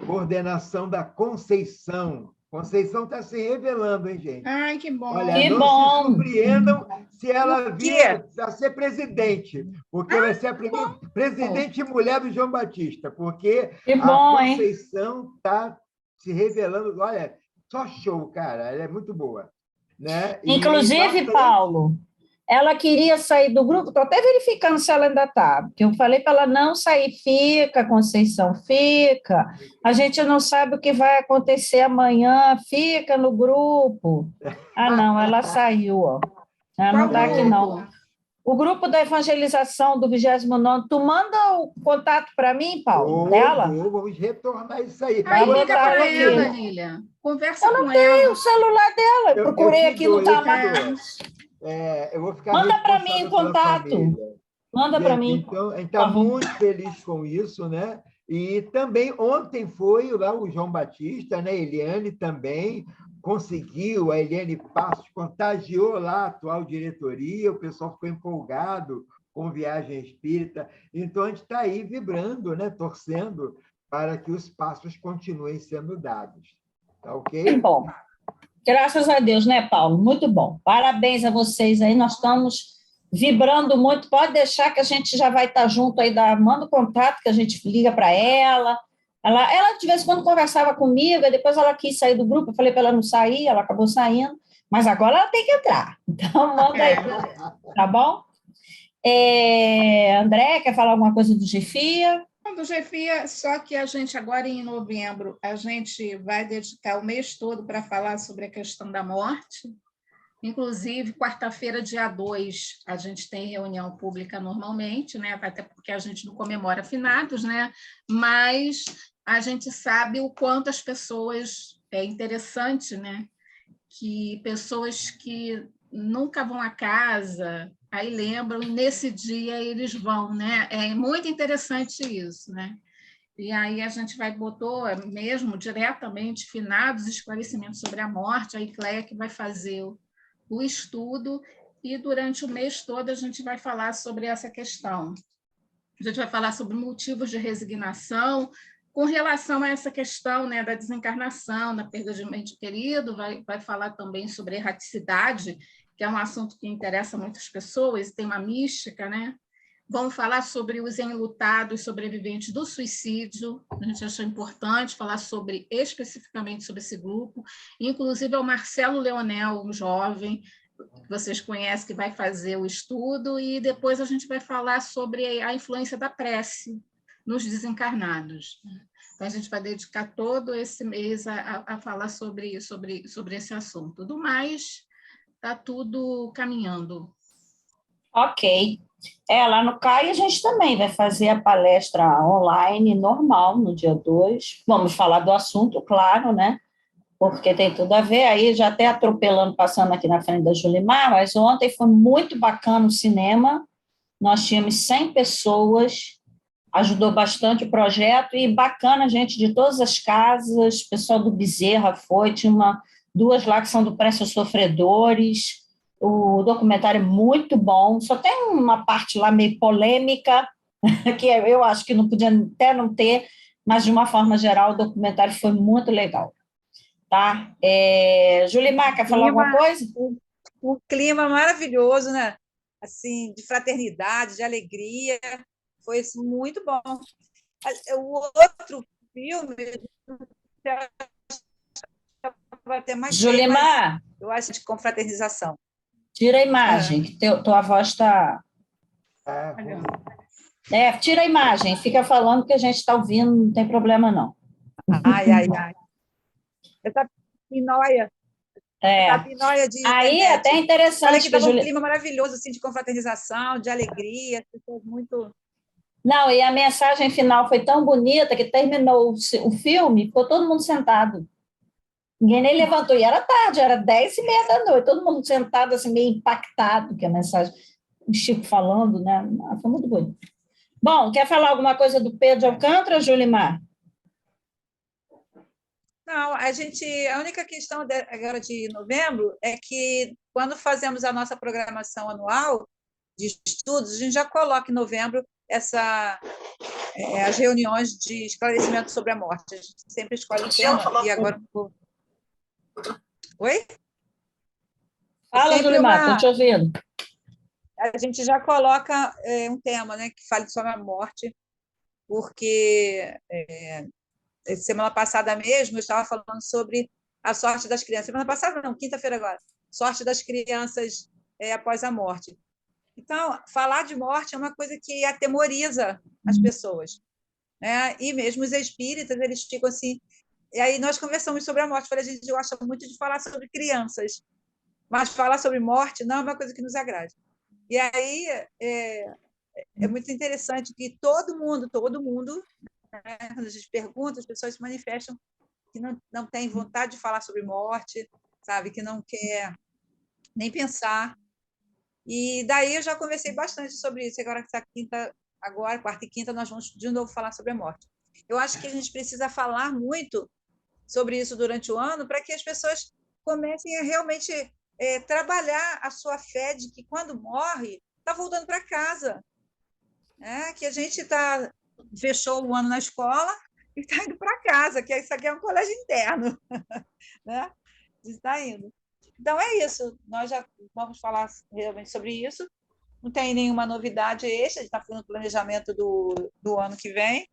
Coordenação da Conceição. Conceição está se revelando, hein, gente? Ai, que bom. Olha, que não bom. se surpreendam se ela vir a ser presidente, porque vai ser a primeira presidente mulher do João Batista, porque que bom, a Conceição está se revelando. Olha, só show, cara. Ela é muito boa. Né? Inclusive, Paulo, ela queria sair do grupo, estou até verificando se ela ainda está, porque eu falei para ela não sair, fica, Conceição, fica, a gente não sabe o que vai acontecer amanhã, fica no grupo. Não, ela saiu, ó. Ela não está aqui, não. O grupo da evangelização do 29º, tu manda o contato para mim, Paulo, dela? Vamos retornar isso aí. Aí liga para ela, Lília. Conversa com ela. Eu não tenho o celular dela, eu procurei aqui, não está mais. Eu vou ficar manda para mim o contato. Manda para mim. Então, a gente está muito feliz com isso, né? E também ontem foi lá o João Batista, né? Eliane também conseguiu, a Eliane Passos contagiou lá a atual diretoria, o pessoal ficou empolgado com Viagem Espírita. Então, a gente está aí vibrando, né? Torcendo para que os passos continuem sendo dados. Tá ok? Que bom. Graças a Deus, né, Paulo? Muito bom. Parabéns a vocês aí, nós estamos vibrando muito. Pode deixar que a gente já vai estar junto aí, manda o contato que a gente liga para ela. Ela, de vez em quando, conversava comigo, e depois ela quis sair do grupo, eu falei para ela não sair, ela acabou saindo, mas agora ela tem que entrar. Então, manda aí, tá bom? André, quer falar alguma coisa do GFIA? Do GFIA, só que a gente agora em novembro, a gente vai dedicar o mês todo para falar sobre a questão da morte. Inclusive, quarta-feira, dia 2, a gente tem reunião pública normalmente, né? Até porque a gente não comemora finados, né? Mas a gente sabe o quanto as pessoas, é interessante, né? Que pessoas que nunca vão à casa, aí lembram, e nesse dia eles vão, né? É muito interessante isso, né? E aí a gente botou mesmo diretamente finados, esclarecimentos sobre a morte, a ICLEA que vai fazer o estudo, e durante o mês todo a gente vai falar sobre essa questão. A gente vai falar sobre motivos de resignação, com relação a essa questão, né, da desencarnação, da perda de um ente querido, vai falar também sobre erraticidade, que é um assunto que interessa muitas pessoas, tem uma mística, né? Vamos falar sobre os enlutados sobreviventes do suicídio, a gente achou importante falar especificamente sobre esse grupo, inclusive é o Marcelo Leonel, um jovem, que vocês conhecem, que vai fazer o estudo, e depois a gente vai falar sobre a influência da prece nos desencarnados. Então, a gente vai dedicar todo esse mês a falar sobre esse assunto. Do mais, está tudo caminhando. Ok. Lá no CAI a gente também vai fazer a palestra online normal no dia 2. Vamos falar do assunto, claro, né? Porque tem tudo a ver. Aí já até atropelando, passando aqui na frente da Julimar, mas ontem foi muito bacana o cinema. Nós tínhamos 100 pessoas, ajudou bastante o projeto, e bacana, gente de todas as casas, pessoal do Bezerra tinha duas lá que são do Preço Sofredores. O documentário é muito bom, só tem uma parte lá meio polêmica, que eu acho que não podia até não ter, mas de uma forma geral o documentário foi muito legal. Tá? Julimar, quer falar alguma coisa? Um clima maravilhoso, né? Assim, de fraternidade, de alegria, foi muito bom. O outro filme vai ter mais Julimar, eu acho de confraternização. Tira a imagem, que tua voz está... tira a imagem, fica falando que a gente está ouvindo, não tem problema, não. Ai. Essa pinóia. Essa pinóia de aí é até interessante. Olha que estava um clima maravilhoso, assim, de confraternização, de alegria, muito... Não, e a mensagem final foi tão bonita que terminou o filme, ficou todo mundo sentado. Ninguém nem levantou, e era tarde, era 10h30 da noite, todo mundo sentado, assim, meio impactado, que a mensagem, o Chico falando, né? Foi muito bonito. Bom, quer falar alguma coisa do Pedro Alcântara, Julimar? Não, a única questão agora de novembro é que, quando fazemos a nossa programação anual de estudos, a gente já coloca em novembro as reuniões de esclarecimento sobre a morte. A gente sempre escolhe um tema, e agora... Oi? Fala, Julimar, estou te ouvindo. A gente já coloca um tema, né, que fale sobre a morte, porque semana passada mesmo eu estava falando sobre a sorte das crianças. Semana passada não, quinta-feira agora. Sorte das crianças após a morte. Então, falar de morte é uma coisa que atemoriza as pessoas, né? E mesmo os espíritas, eles ficam assim... E aí nós conversamos sobre a morte. Falei, gente, eu acho muito de falar sobre crianças, mas falar sobre morte não é uma coisa que nos agrade. E aí é muito interessante que todo mundo, né, quando a gente pergunta, as pessoas se manifestam que não tem vontade de falar sobre morte, sabe, que não quer nem pensar. E daí eu já conversei bastante sobre isso. Agora, quarta e quinta, nós vamos de novo falar sobre a morte. Eu acho que a gente precisa falar muito sobre isso durante o ano, para que as pessoas comecem a realmente trabalhar a sua fé de que, quando morre, está voltando para casa. Né? Que a gente fechou o ano na escola e está indo para casa, que isso aqui é um colégio interno. Né? está indo. Então, é isso. Nós já vamos falar realmente sobre isso. Não tem nenhuma novidade extra, a gente está fazendo o planejamento do ano que vem.